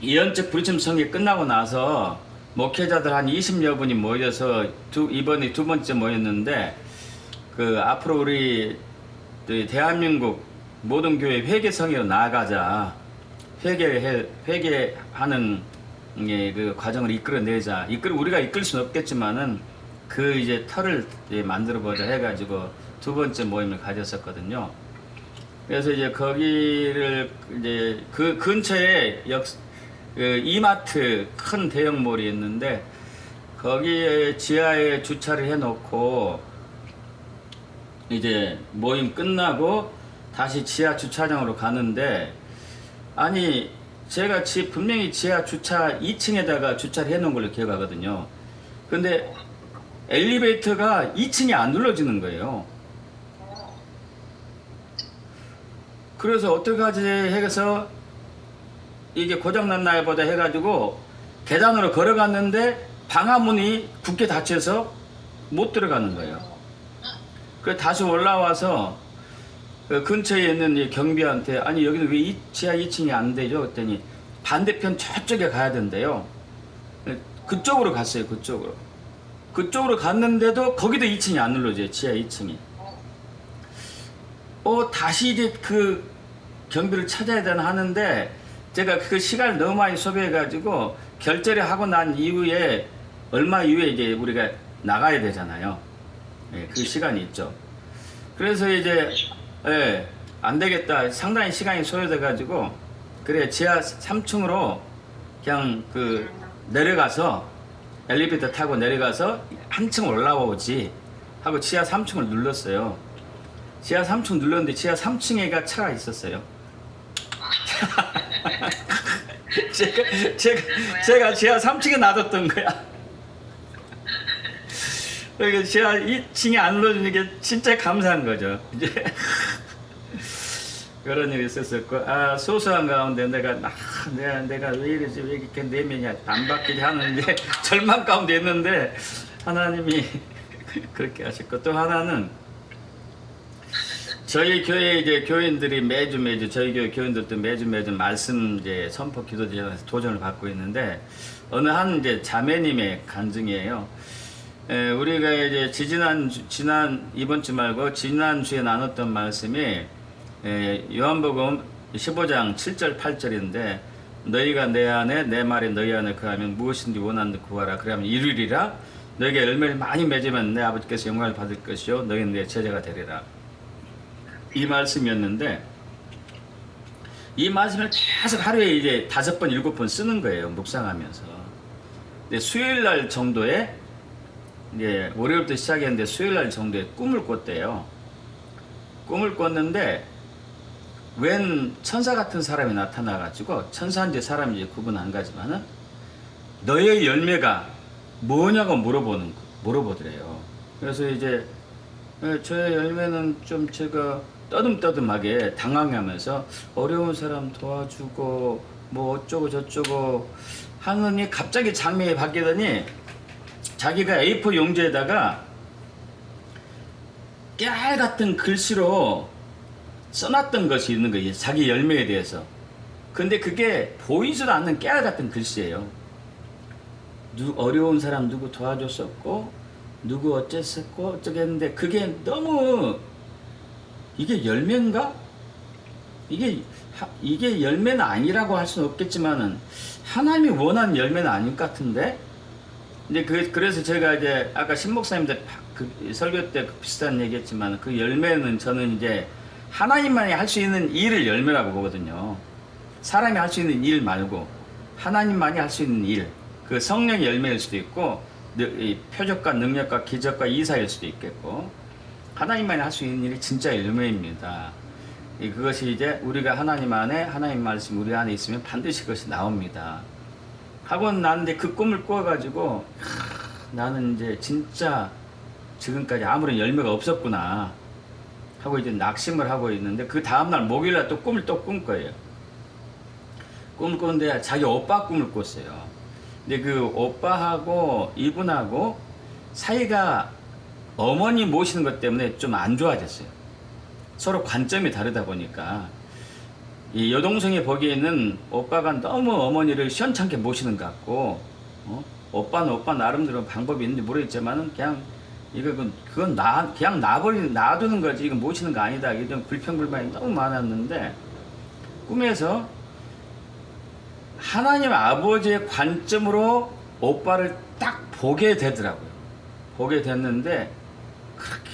예언적 부르심 성회 끝나고 나서 목회자들 한 20여 분이 모여서 이번에 두 번째 모였는데, 그 앞으로 우리 대한민국 모든 교회 회개성회로 나아가자, 회개하는 그 과정을 이끌어내자. 우리가 이끌 수는 없겠지만은 그 이제 틀을 만들어 보자 해가지고 두 번째 모임을 가졌었거든요. 그래서 이제 거기를 이제 그 근처에 그 이마트 큰 대형몰이 있는데, 거기에 지하에 주차를 해놓고 이제 모임 끝나고 다시 지하 주차장으로 가는데, 아니 제가 분명히 지하 주차 2층에다가 주차를 해놓은 걸로 기억하거든요. 근데 엘리베이터가 2층이 안 눌러지는 거예요. 그래서 어떻게 하지 해서 이게 고장났나 보다 해가지고 계단으로 걸어갔는데 방화문이 굳게 닫혀서 못 들어가는 거예요. 그래서 다시 올라와서 그 근처에 있는 이 경비한테, 아니 여기는 왜 지하 2층이 안 되죠? 그랬더니 반대편 저쪽에 가야 된대요. 그쪽으로 갔어요. 그쪽으로 갔는데도 거기도 2층이 안 눌러져요. 지하 2층이. 다시 이제 그 경비를 찾아야 되나 하는데, 제가 그 시간을 너무 많이 소비해가지고 결제를 하고 난 이후에 얼마 이후에 이제 우리가 나가야 되잖아요. 예, 그 시간이 있죠. 그래서 이제 안 되겠다. 상당히 시간이 소요돼가지고, 그래 지하 3층으로 그냥 그 내려가서 엘리베이터 타고 내려가서 한층 올라오지 하고 지하 3층을 눌렀어요. 지하 3층 눌렀는데 지하 3층에가 차가 있었어요. 제가 지하 3층에 놔뒀던 거야. 그러니까 지하 2층이 안 눌러주는 게 진짜 감사한 거죠. 이제 그런 일이 있었었고, 소소한 가운데 내가 왜 이러지, 왜 이렇게 내면이 안 바뀌지 하는데 절망 가운데 있는데 하나님이 그렇게 하셨고, 또 하나는 저희 교회 이제 교인들이 매주 저희 교회 교인들도 매주 말씀 이제 선포 기도제에서 도전을 받고 있는데, 어느 한 이제 자매님의 간증이에요. 우리가 이제 이번 주 말고 지난 주에 나눴던 말씀이 요한복음 15장 7절 8절인데, 너희가 내 안에 내 말이 너희 안에 거하면 무엇인지 원하는 데 구하라 그러면 이루리라. 너희가 열매를 많이 맺으면 내 아버지께서 영광을 받을 것이요 너희는 내 제자가 되리라. 이 말씀이었는데, 이 말씀을 계속 하루에 이제 5번 7번 쓰는 거예요, 묵상하면서. 근데 수요일 날 정도에, 이제 월요일부터 시작했는데 수요일 날 정도에 꿈을 꿨대요. 꿈을 꿨는데 웬 천사 같은 사람이 나타나가지고, 천사인지 사람인지 구분 안 가지만은 너의 열매가 뭐냐고 물어보더래요. 그래서 이제 저의 열매는 좀 제가 떠듬떠듬하게 당황하면서 어려운 사람 도와주고 뭐 어쩌고 저쩌고 하느니, 갑자기 장면이 바뀌더니 자기가 A4 용지에다가 깨알 같은 글씨로 써놨던 것이 있는 거예요. 자기 열매에 대해서. 근데 그게 보이지도 않는 깨알 같은 글씨예요. 어려운 사람 누구 도와줬었고 누구 어쨌었고 어쩌게 했는데, 그게 너무, 이게 열매인가? 이게 열매는 아니라고 할 수는 없겠지만은 하나님이 원하는 열매는 아닐 것 같은데. 근데 그래서 제가 이제 아까 신목사님들 그 설교 때 비슷한 얘기했지만, 그 열매는 저는 이제 하나님만이 할 수 있는 일을 열매라고 보거든요. 사람이 할 수 있는 일 말고 하나님만이 할 수 있는 일, 그 성령의 열매일 수도 있고, 이 표적과 능력과 기적과 이사일 수도 있겠고, 하나님만이 할 수 있는 일이 진짜 열매입니다. 그것이 이제 우리가 하나님 안에, 하나님 말씀 우리 안에 있으면 반드시 그것이 나옵니다. 하고 나는데 그 꿈을 꿔가지고, 나는 이제 진짜 지금까지 아무런 열매가 없었구나 하고 이제 낙심을 하고 있는데, 그 다음날 목요일날 또 꿈을 또 꾼 거예요. 꿈을 꿨는데 자기 오빠 꿈을 꿨어요. 근데 그 오빠하고 이분하고 사이가 어머니 모시는 것 때문에 좀 안 좋아졌어요. 서로 관점이 다르다 보니까. 이 여동생이 보기에는 오빠가 너무 어머니를 시원찮게 모시는 것 같고, 오빠는 오빠 나름대로 방법이 있는지 모르겠지만은 그냥 그건 그냥 놔두는 거지. 이건 모시는 거 아니다. 이런 불평불만이 너무 많았는데 꿈에서 하나님 아버지의 관점으로 오빠를 딱 보게 되더라고요. 보게 됐는데 그렇게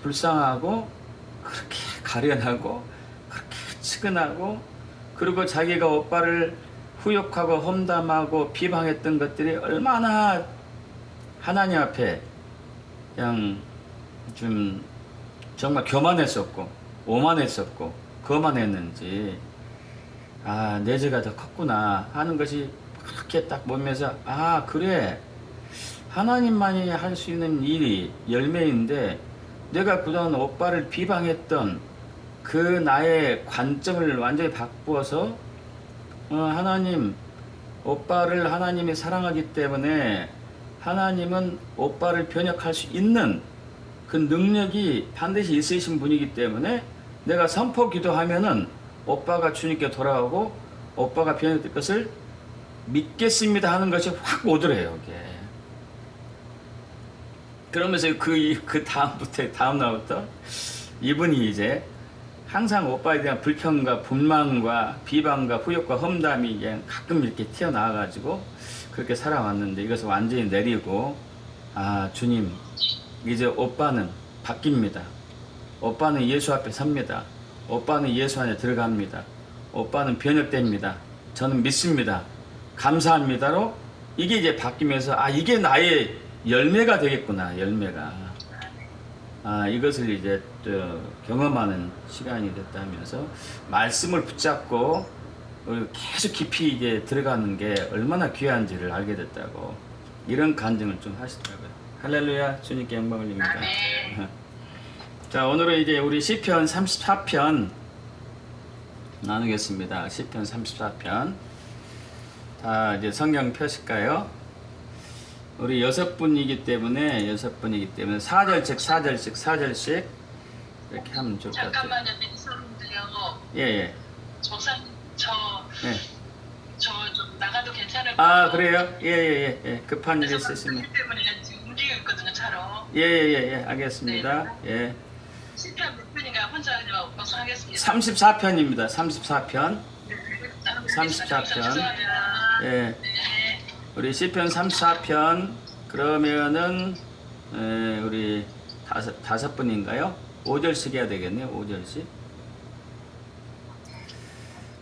불쌍하고 그렇게 가련하고 그렇게 측은하고 그리고 자기가 오빠를 후욕하고 험담하고 비방했던 것들이 얼마나 하나님 앞에 그냥 좀 정말 교만했었고 오만했었고 거만했는지 아, 내 죄가 더 컸구나 하는 것이 그렇게 딱 보면서 아, 그래, 하나님만이 할 수 있는 일이 열매인데 내가 그동안 오빠를 비방했던 그 나의 관점을 완전히 바꾸어서 하나님, 오빠를 하나님이 사랑하기 때문에 하나님은 오빠를 변혁할 수 있는 그 능력이 반드시 있으신 분이기 때문에 내가 선포 기도하면은 오빠가 주님께 돌아오고 오빠가 변혁될 것을 믿겠습니다 하는 것이 확 오더래요. 이게. 그러면서 그 다음 날부터 이분이 이제 항상 오빠에 대한 불평과 분망과 비방과 후욕과 험담이 이제 가끔 이렇게 튀어나와가지고 그렇게 살아왔는데 이것을 완전히 내리고 아, 주님, 이제 오빠는 바뀝니다. 오빠는 예수 앞에 섭니다. 오빠는 예수 안에 들어갑니다. 오빠는 변혁됩니다. 저는 믿습니다. 감사합니다로 이게 이제 바뀌면서 아, 이게 나의 열매가 되겠구나. 열매가. 아, 이것을 이제 또 경험하는 시간이 됐다면서 말씀을 붙잡고 계속 깊이 이제 들어가는 게 얼마나 귀한지를 알게 됐다고 이런 간증을 좀 하시더라고요. 할렐루야, 주님께 영광을 올립니다. 자, 오늘은 이제 우리 시편 34편 나누겠습니다. 시편 34편. 자, 이제 성경 펴실까요? 우리 6분이기 때문에 4절씩 이렇게 하면 좋을 것 같아요. 잠깐만요, 민수님들요. 예. 목사님, 저 좀 나가도 괜찮을까요? 아, 그래요? 예. 급한 일이 있으시면. 때문에 지금 움직이고 있거든요, 차로. 예. 알겠습니다. 예. 시편 몇 편인가 혼자 그냥 방송하겠습니다. 34편입니다. 34편. 34편. 죄송합니다. 예. 네. 우리 시편 34편 그러면은 우리 다섯 분인가요? 5절씩 해야 되겠네요. 5절씩.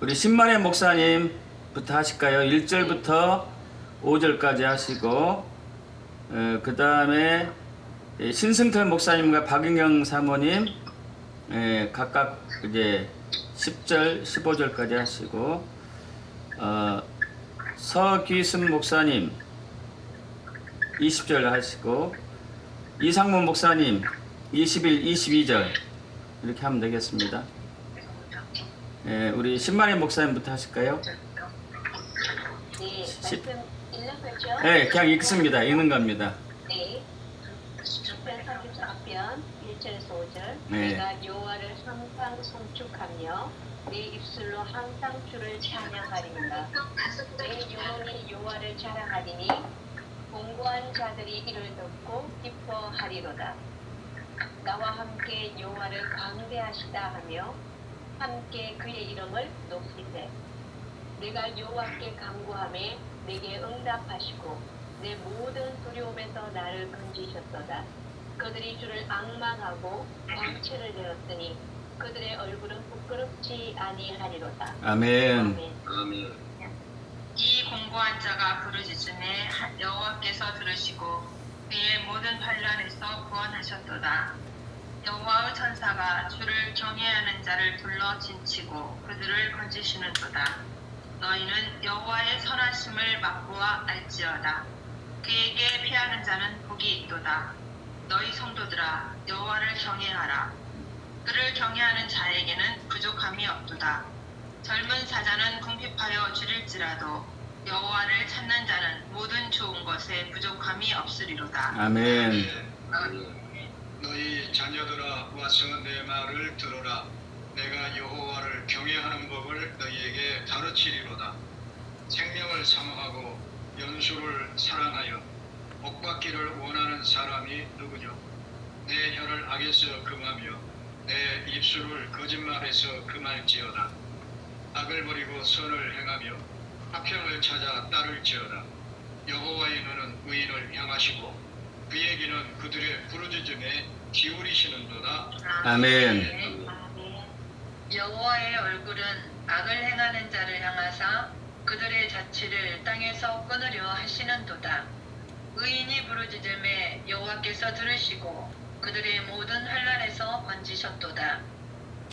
우리 신만의 목사님부터 하실까요? 1절부터 5절까지 하시고 그 다음에 신승철 목사님과 박은경 사모님 각각 이제 10절, 15절까지 하시고 서귀순 목사님 20절 하시고 이상문 목사님 21, 22절 이렇게 하면 되겠습니다. 우리 신만의 목사님부터 하실까요? 네, 말씀 읽는 거죠? 네, 그냥 읽습니다. 읽는 겁니다. 네. 시편 34편 1절에서 5절. 네. 내가 여호와를 항상 송축하며 내 입술로 항상 주를 찬양하리로다. 내 영혼이 여호와를 자랑하리니 공고한 자들이 이를 듣고 기뻐하리로다. 나와 함께 여호와를 광대하시다 하며 함께 그의 이름을 높이세. 내가 여호와께 간구하매 내게 응답하시고 내 모든 두려움에서 나를 건지셨도다. 그들이 주를 앙망하고 광채를 내었으니 그들의 얼굴은 부끄럽지 아니하리로다. 아멘. 아멘. 이 공고한 자가 부르짖음에 여호와께서 들으시고 그의 모든 반란에서 구원하셨도다. 여호와의 천사가 주를 경외하는 자를 둘러 진치고 그들을 건지시는도다. 너희는 여호와의 선하심을 맛보아 알지어다. 그에게 피하는 자는 복이 있도다. 너희 성도들아 여호와를 경외하라. 그를 경외하는 자에게는 부족함이 없도다. 젊은 사자는 궁핍하여 줄일지라도 여호와를 찾는 자는 모든 좋은 것에 부족함이 없으리로다. 아멘. 너희 자녀들아 와서 내 말을 들어라. 내가 여호와를 경외하는 법을 너희에게 가르치리로다. 생명을 사모하고 연수를 사랑하여 복받기를 원하는 사람이 누구냐? 내 혀를 악에서 금하며 내 입술을 거짓말에서 금할지어다. 악을 버리고 선을 행하며 화평을 찾아 따를지어다. 여호와의 눈은 의인을 향하시고 그의 귀는 그들의 부르짖음에 기울이시는도다. 아멘. 여호와의 얼굴은 악을 행하는 자를 향하사 그들의 자취를 땅에서 끊으려 하시는도다. 의인이 부르짖음에 여호와께서 들으시고 그들의 모든 환난에서 건지셨도다.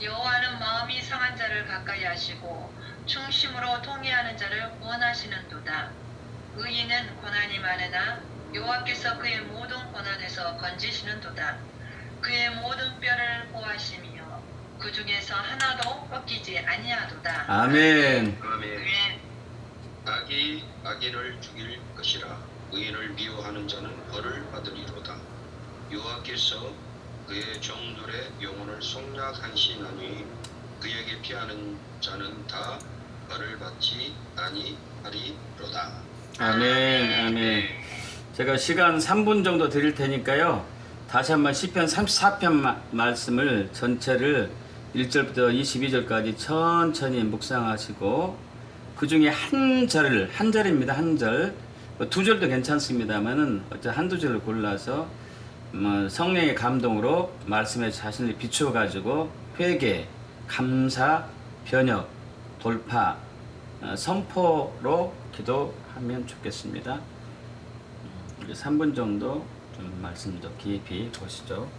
여호와는 마음이 상한 자를 가까이 하시고 충심으로 통회하는 자를 구원하시는도다. 의인은 고난이 많으나 여호와께서 그의 모든 고난에서 건지시는도다. 그의 모든 뼈를 보하시며 그 중에서 하나도 꺾이지 아니하도다. 아멘. 아멘. 악이 악인을 죽일 것이라. 의인을 미워하는 자는 벌을 받으리로다. 여호와께서 그의 종들의 영혼을 속량하시나니 그에게 피하는 자는 다 벌을 받지 아니하리로다. 아멘. 아멘. 제가 시간 3분 정도 드릴 테니까요. 다시 한번 시편 34편 말씀을 전체를 1절부터 22절까지 천천히 묵상하시고 그 중에 한 절입니다. 한 절. 두 절도 괜찮습니다만은 어째 한두 절을 골라서 성령의 감동으로 말씀에 자신을 비추어 가지고 회개, 감사, 변혁, 돌파, 선포로 기도하면 좋겠습니다. 3분 정도 좀 말씀 더 깊이 보시죠.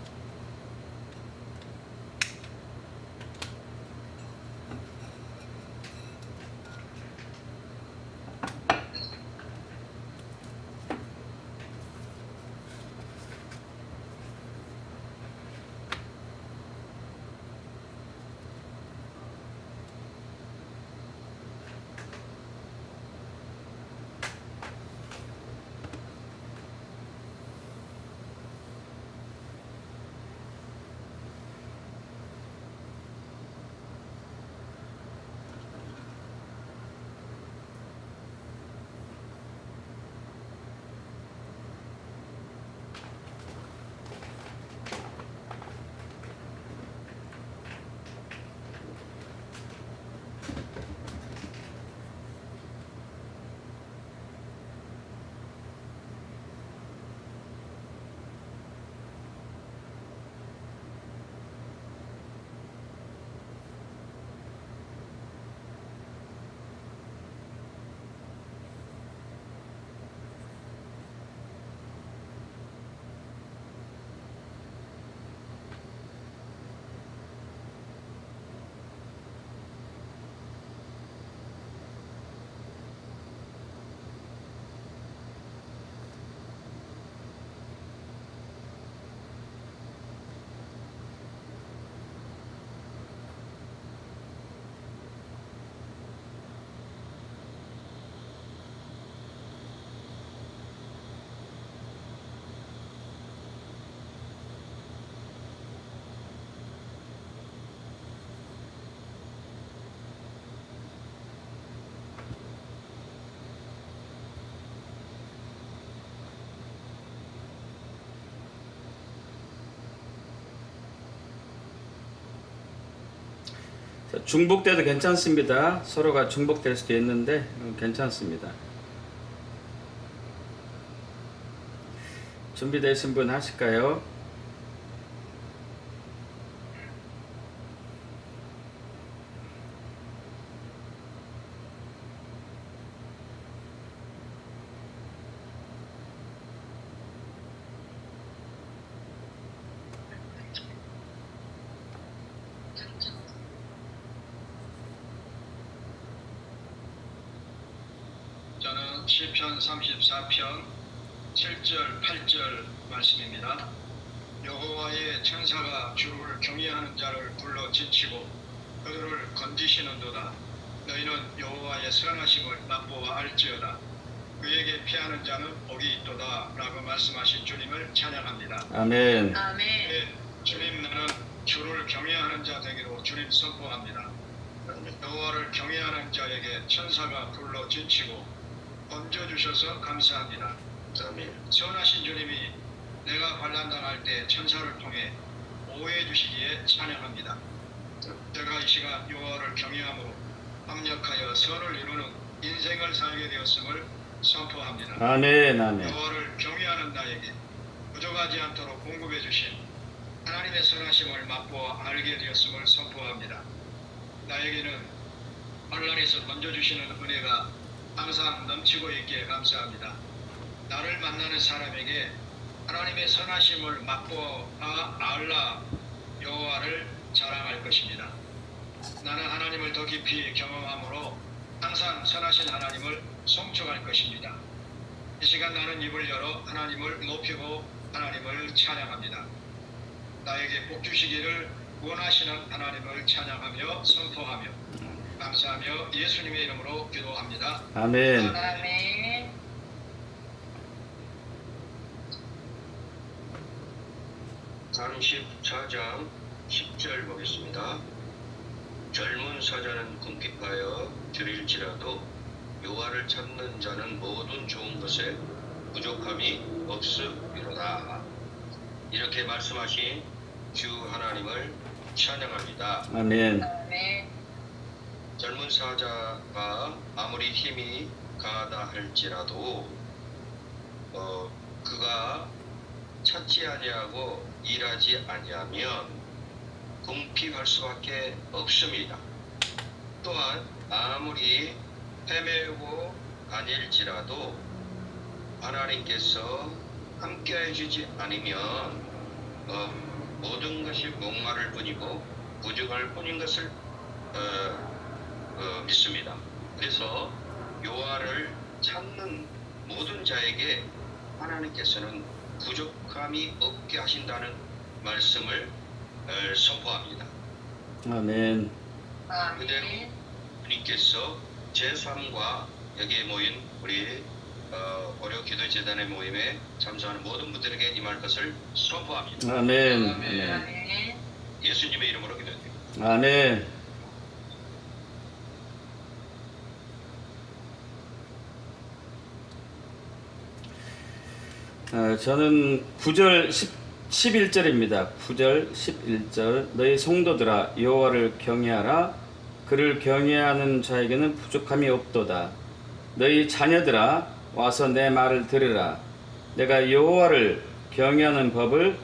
중복돼도 괜찮습니다. 서로가 중복될 수도 있는데 괜찮습니다. 준비되신 분 하실까요? 저는 시편 34편 7절 8절 말씀입니다. 여호와의 천사가 주를 경외하는 자를 불러 지치고 그들을 건지시는도다. 너희는 여호와의 선하심을 맛보아 알지어다. 그에게 피하는 자는 복이 있도다 라고 말씀하신 주님을 찬양합니다. 아멘. 아멘. 네, 주님, 나는 주를 경외하는 자 되기로 주님 선포합니다. 여호와를 경외하는 자에게 천사가 불러 지치고 얹어주셔서 감사합니다. 아멘. 선하신 주님이 내가 환난당할 때 천사를 통해 보호해 주시기에 찬양합니다. 제가 이 시간 여호와를 경외함으로 합력하여 선을 이루는 인생을 살게 되었음을 선포합니다. 아멘. 아멘. 여호와를 경외하는 나에게 부족하지 않도록 공급해 주신 하나님의 선하심을 맛보아 알게 되었음을 선포합니다. 나에게는 환난에서 던져주시는 은혜가 항상 넘치고 있기에 감사합니다. 나를 만나는 사람에게 하나님의 선하심을 맛보아 알라 여호와를 자랑할 것입니다. 나는 하나님을 더 깊이 경험함으로 항상 선하신 하나님을 송축할 것입니다. 이 시간 나는 입을 열어 하나님을 높이고 하나님을 찬양합니다. 나에게 복 주시기를 원하시는 하나님을 찬양하며 선포하며 감사하며 예수님의 이름으로 기도합니다. 아멘. 아멘. (34장) 10절 보겠습니다. 젊은 사자는 궁핍하여 줄일지라도 여호와를 찾는 자는 모든 좋은 것에 부족함이 없으리로다. 이렇게 말씀하신 주 하나님을 찬양합니다. 아멘. 아멘. 젊은 사자가 아무리 힘이 가하다 할지라도 그가 찾지 아니하고 일하지 아니하면 궁핍할 수밖에 없습니다. 또한 아무리 헤매고 다닐지라도 하나님께서 함께해 주지 않으면 모든 것이 목마를 뿐이고 부족할 뿐인 것을 믿습니다. 그래서 여호와를 찾는 모든 자에게 하나님께서는 부족함이 없게 하신다는 말씀을 선포합니다. 아멘. 그대로 아멘. 주님께서 제3과 여기에 모인 우리 고려기도재단의 모임에 참석하는 모든 분들에게 임할 것을 선포합니다. 아멘. 아멘. 아멘. 예수님의 이름으로 기도드립니다. 아멘. 저는 9절 11절입니다. 9절 11절 너희 성도들아 여호와를 경외하라. 그를 경외하는 자에게는 부족함이 없도다. 너희 자녀들아 와서 내 말을 들으라. 내가 여호와를 경외하는 법을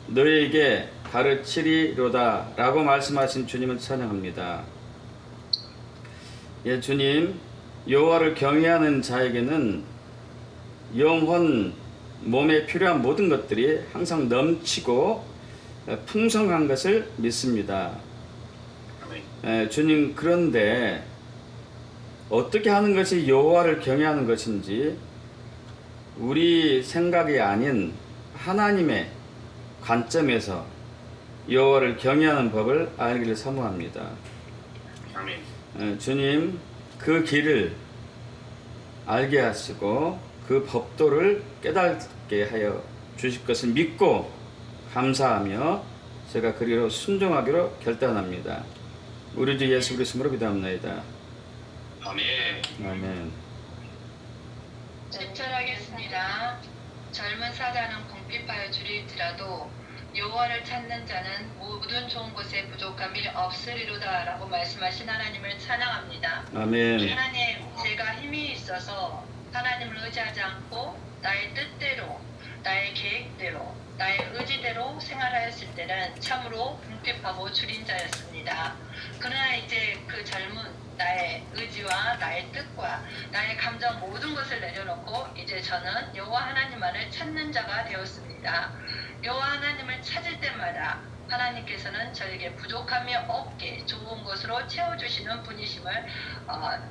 너희에게 가르치리로다 라고 말씀하신 주님을 찬양합니다. 예, 주님, 여호와를 경외하는 자에게는 영혼, 몸에 필요한 모든 것들이 항상 넘치고 풍성한 것을 믿습니다. 아멘. 주님, 그런데 어떻게 하는 것이 여호와를 경외하는 것인지 우리 생각이 아닌 하나님의 관점에서 여호와를 경외하는 법을 알기를 사모합니다. 아멘. 주님, 그 길을 알게 하시고 그 법도를 깨닫게 하여 주실 것을 믿고 감사하며 제가 그리로 순종하기로 결단합니다. 우리 주 예수 그리스도로 기도합나이다. 아멘. 아멘. 집절하겠습니다. 젊은 사자는 궁핍하여 줄일지라도 여호와를 찾는 자는 모든 좋은 것에 부족함이 없으리로다 라고 말씀하신 하나님을 찬양합니다. 아멘. 하나님, 제가 힘이 있어서 하나님을 의지하지 않고 나의 뜻대로, 나의 계획대로, 나의 의지대로 생활하였을 때는 참으로 궁핍하고 줄인 자였습니다. 그러나 이제 그 젊은 나의 의지와 나의 뜻과 나의 감정 모든 것을 내려놓고 이제 저는 여호와 하나님만을 찾는 자가 되었습니다. 여호와 하나님을 찾을 때마다 하나님께서는 저에게 부족함이 없게 좋은 것으로 채워주시는 분이심을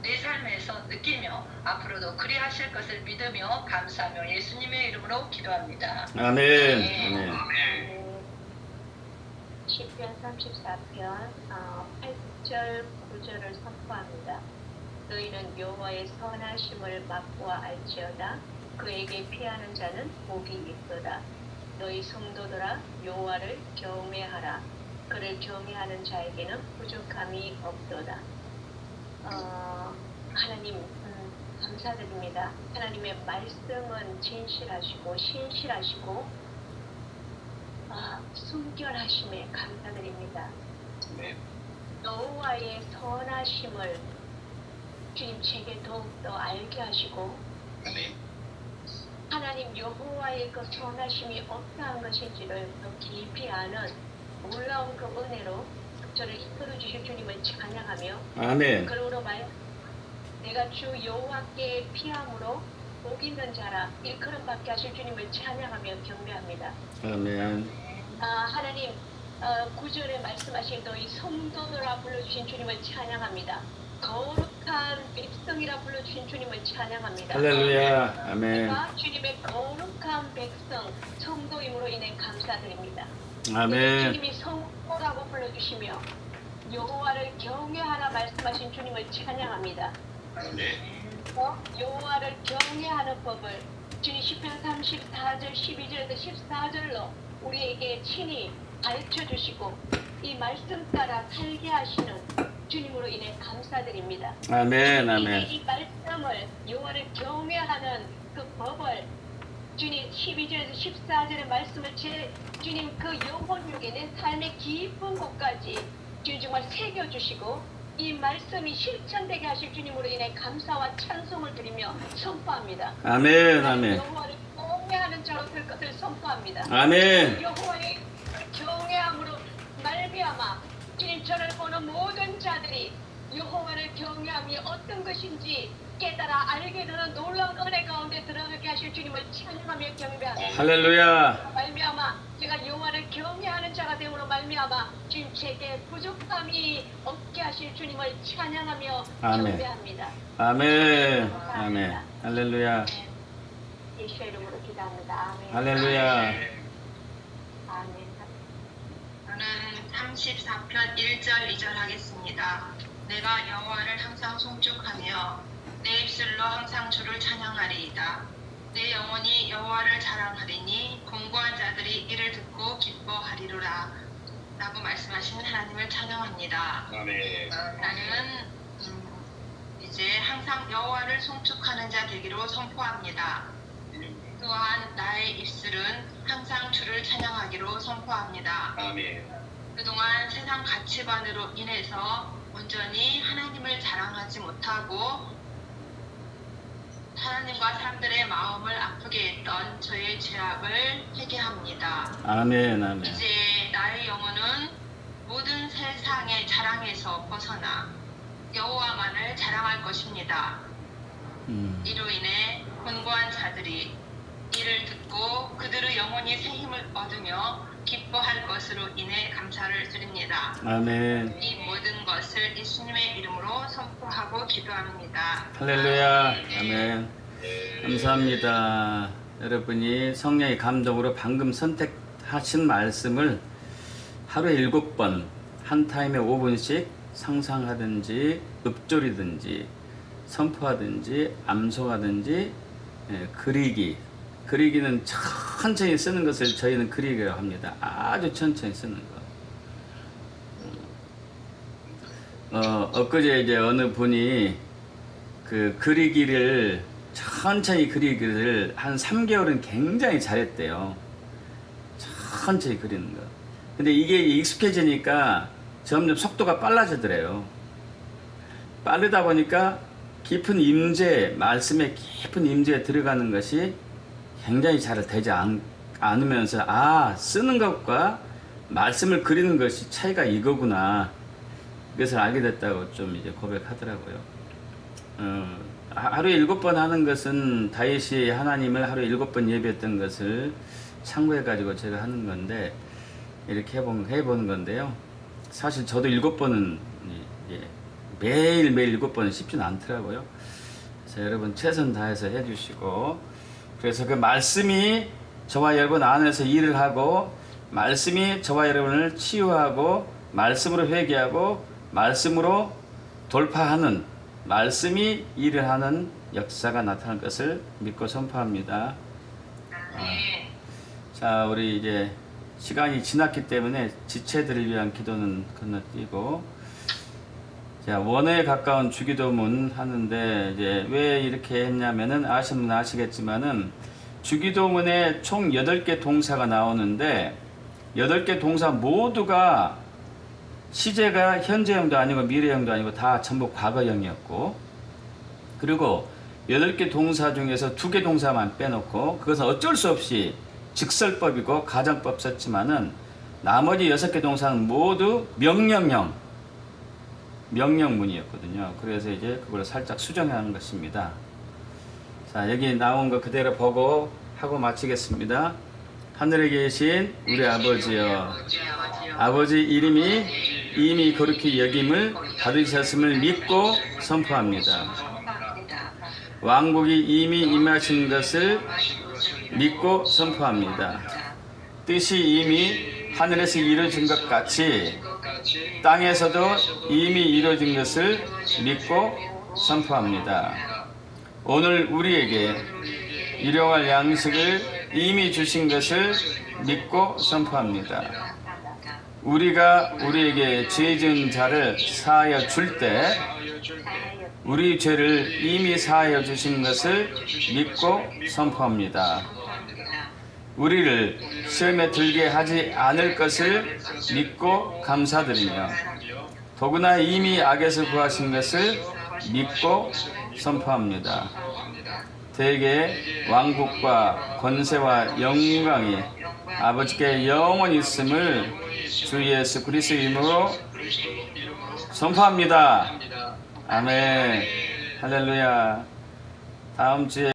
내 삶에서 느끼며 앞으로도 그리하실 것을 믿으며 감사하며 예수님의 이름으로 기도합니다. 아멘. 아멘. 시편 34편 8절 9절을 선포합니다. 너희는 여호와의 선하심을 맛보아 알지어다. 그에게 피하는 자는 복이 있도다. 너희 성도들아 여호와를 경외하라. 그를 경외하는 자에게는 부족함이 없도다. 하나님, 감사드립니다. 하나님의 말씀은 진실하시고 신실하시고 순결하심에 감사드립니다. 네. 여호와의 선하심을 주님 제게 더욱더 알게 하시고 네. 하나님 여호와의 그 선하심이 어떠한 것인지를 더 깊이 아는 놀라운 그 은혜로 저를 이끌어 주실 주님을 찬양하며 아멘. 그러므로 내가 주 여호와께 피함으로 복 있는 자라 일컬음받게 하실 주님을 찬양하며 경배합니다. 아멘. 하나님 9절에 말씀하신 너희 성도들아 불러주신 주님을 찬양합니다. 거룩한 백성이라 불러주신 주님을 찬양합니다. 할렐루야. 아멘. 제가 주님의 거룩한 백성 성도임으로 인해 감사드립니다. 아멘. 주님이 성도라고 불러주시며 여호와를 경외하라 말씀하신 주님을 찬양합니다. 네. 여호와를 경외하는 법을 주님 시편 34절 12절에서 14절로 우리에게 친히 가르쳐 주시고 이 말씀 따라 살게 하시는 주님으로 인해 감사드립니다. 아멘. 아멘. 이 말씀을 여호와를 경외하는 그 법을 주님 12절에서 14절의 말씀을 주님 그 영혼육에 내 삶의 깊은 곳까지 주님 정말 새겨주시고 이 말씀이 실천되게 하실 주님으로 인해 감사와 찬송을 드리며 선포합니다. 아멘. 아멘. 여호와를 경외하는 자로 될 것을 선포합니다. 아멘. 여호와의 경외함으로 말미암아 주님 저를 보는 모든 자들이 여호와를 경외함이 어떤 것인지 깨달아 알게 되는 놀라운 은혜 가운데 들어가게 하실 주님을 찬양하며 경배합니다. 할렐루야. 말미암아 제가 여호와를 경외하는 자가 되므로 말미암아 주님 제게 부족함이 없게 하실 주님을 찬양하며 아멘. 경배합니다. 아멘. 아멘. 할렐루야. 예수의 이름으로 기도합니다. 아멘. 할렐루야. 아멘. 저는 34편 1절 2절 하겠습니다. 내가 여호와를 항상 송축하며 내 입술로 항상 주를 찬양하리이다. 내 영혼이 여호와를 자랑하리니 공고한 자들이 이를 듣고 기뻐하리로라 라고 말씀하시는 하나님을 찬양합니다. 아멘. 나는 이제 항상 여호와를 송축하는 자 되기로 선포합니다. 또한 나의 입술은 항상 주를 찬양하기로 선포합니다. 아멘. 그동안 세상 가치관으로 인해서 온전히 하나님을 자랑하지 못하고 하나님과 사람들의 마음을 아프게 했던 저의 죄악을 회개합니다. 아멘. 아멘. 이제 나의 영혼은 모든 세상의 자랑에서 벗어나 여호와만을 자랑할 것입니다. 이로 인해 권고한 자들이 이를 듣고 그들의 영혼이 새 힘을 얻으며 기뻐할 것으로 인해 감사를 드립니다. 아멘. 이 모든 것을 예수님의 이름으로 선포하고 기도합니다. 할렐루야. 아멘. 감사합니다. 여러분이 성령의 감동으로 방금 선택하신 말씀을 하루에 7번 한 타임에 5분씩 상상하든지 읊조리든지 선포하든지 암송하든지 그리기는 천천히 쓰는 것을 저희는 그리기라고 합니다. 아주 천천히 쓰는 거. 엊그제 이제 어느 분이 그 그리기를 천천히 그리기를 한 3개월은 굉장히 잘했대요. 천천히 그리는 거. 근데 이게 익숙해지니까 점점 속도가 빨라지더래요. 빠르다 보니까 깊은 임재, 말씀의 깊은 임재에 들어가는 것이 굉장히 잘 되지 않으면서 쓰는 것과 말씀을 그리는 것이 차이가 이거구나. 그것을 알게 됐다고 좀 이제 고백하더라고요. 하루에 7번 하는 것은 다윗이 하나님을 하루에 7번 예배했던 것을 참고해 가지고 제가 하는 건데 이렇게 해보는 건데요. 사실 저도 7번은 매일매일 7번은 쉽지는 않더라고요. 그래서 여러분 최선 다해서 해주시고, 그래서 그 말씀이 저와 여러분 안에서 일을 하고, 말씀이 저와 여러분을 치유하고, 말씀으로 회개하고, 말씀으로 돌파하는, 말씀이 일을 하는 역사가 나타날 것을 믿고 선포합니다. 자, 우리 이제 시간이 지났기 때문에 지체들을 위한 기도는 건너뛰고, 자, 원어에 가까운 주기도문 하는데 이제 왜 이렇게 했냐면은 아시는 분 아시겠지만은 주기도문에 총 8개 동사가 나오는데 8개 동사 모두가 시제가 현재형도 아니고 미래형도 아니고 다 전부 과거형이었고, 그리고 8개 동사 중에서 2개 동사만 빼놓고 그것은 어쩔 수 없이 직설법이고 가정법 썼지만은 나머지 6개 동사는 모두 명령문이었거든요. 그래서 이제 그걸 살짝 수정하는 것입니다. 자, 여기 나온 거 그대로 보고 하고 마치겠습니다. 하늘에 계신 우리 아버지여, 아버지 이름이 이미 거룩히 여김을 받으셨음을 믿고 선포합니다. 왕국이 이미 임하신 것을 믿고 선포합니다. 뜻이 이미 하늘에서 이루어진 것 같이 땅에서도 이미 이루어진 것을 믿고 선포합니다. 오늘 우리에게 일용할 양식을 이미 주신 것을 믿고 선포합니다. 우리가 우리에게 죄 지은 자를 사하여 줄 때 우리 죄를 이미 사하여 주신 것을 믿고 선포합니다. 우리를 시험에 들게 하지 않을 것을 믿고 감사드리며 더구나 이미 악에서 구하신 것을 믿고 선포합니다. 대개 왕국과 권세와 영광이 아버지께 영원히 있음을 주 예수 그리스도의 이름으로 선포합니다. 아멘. 할렐루야. 다음 주에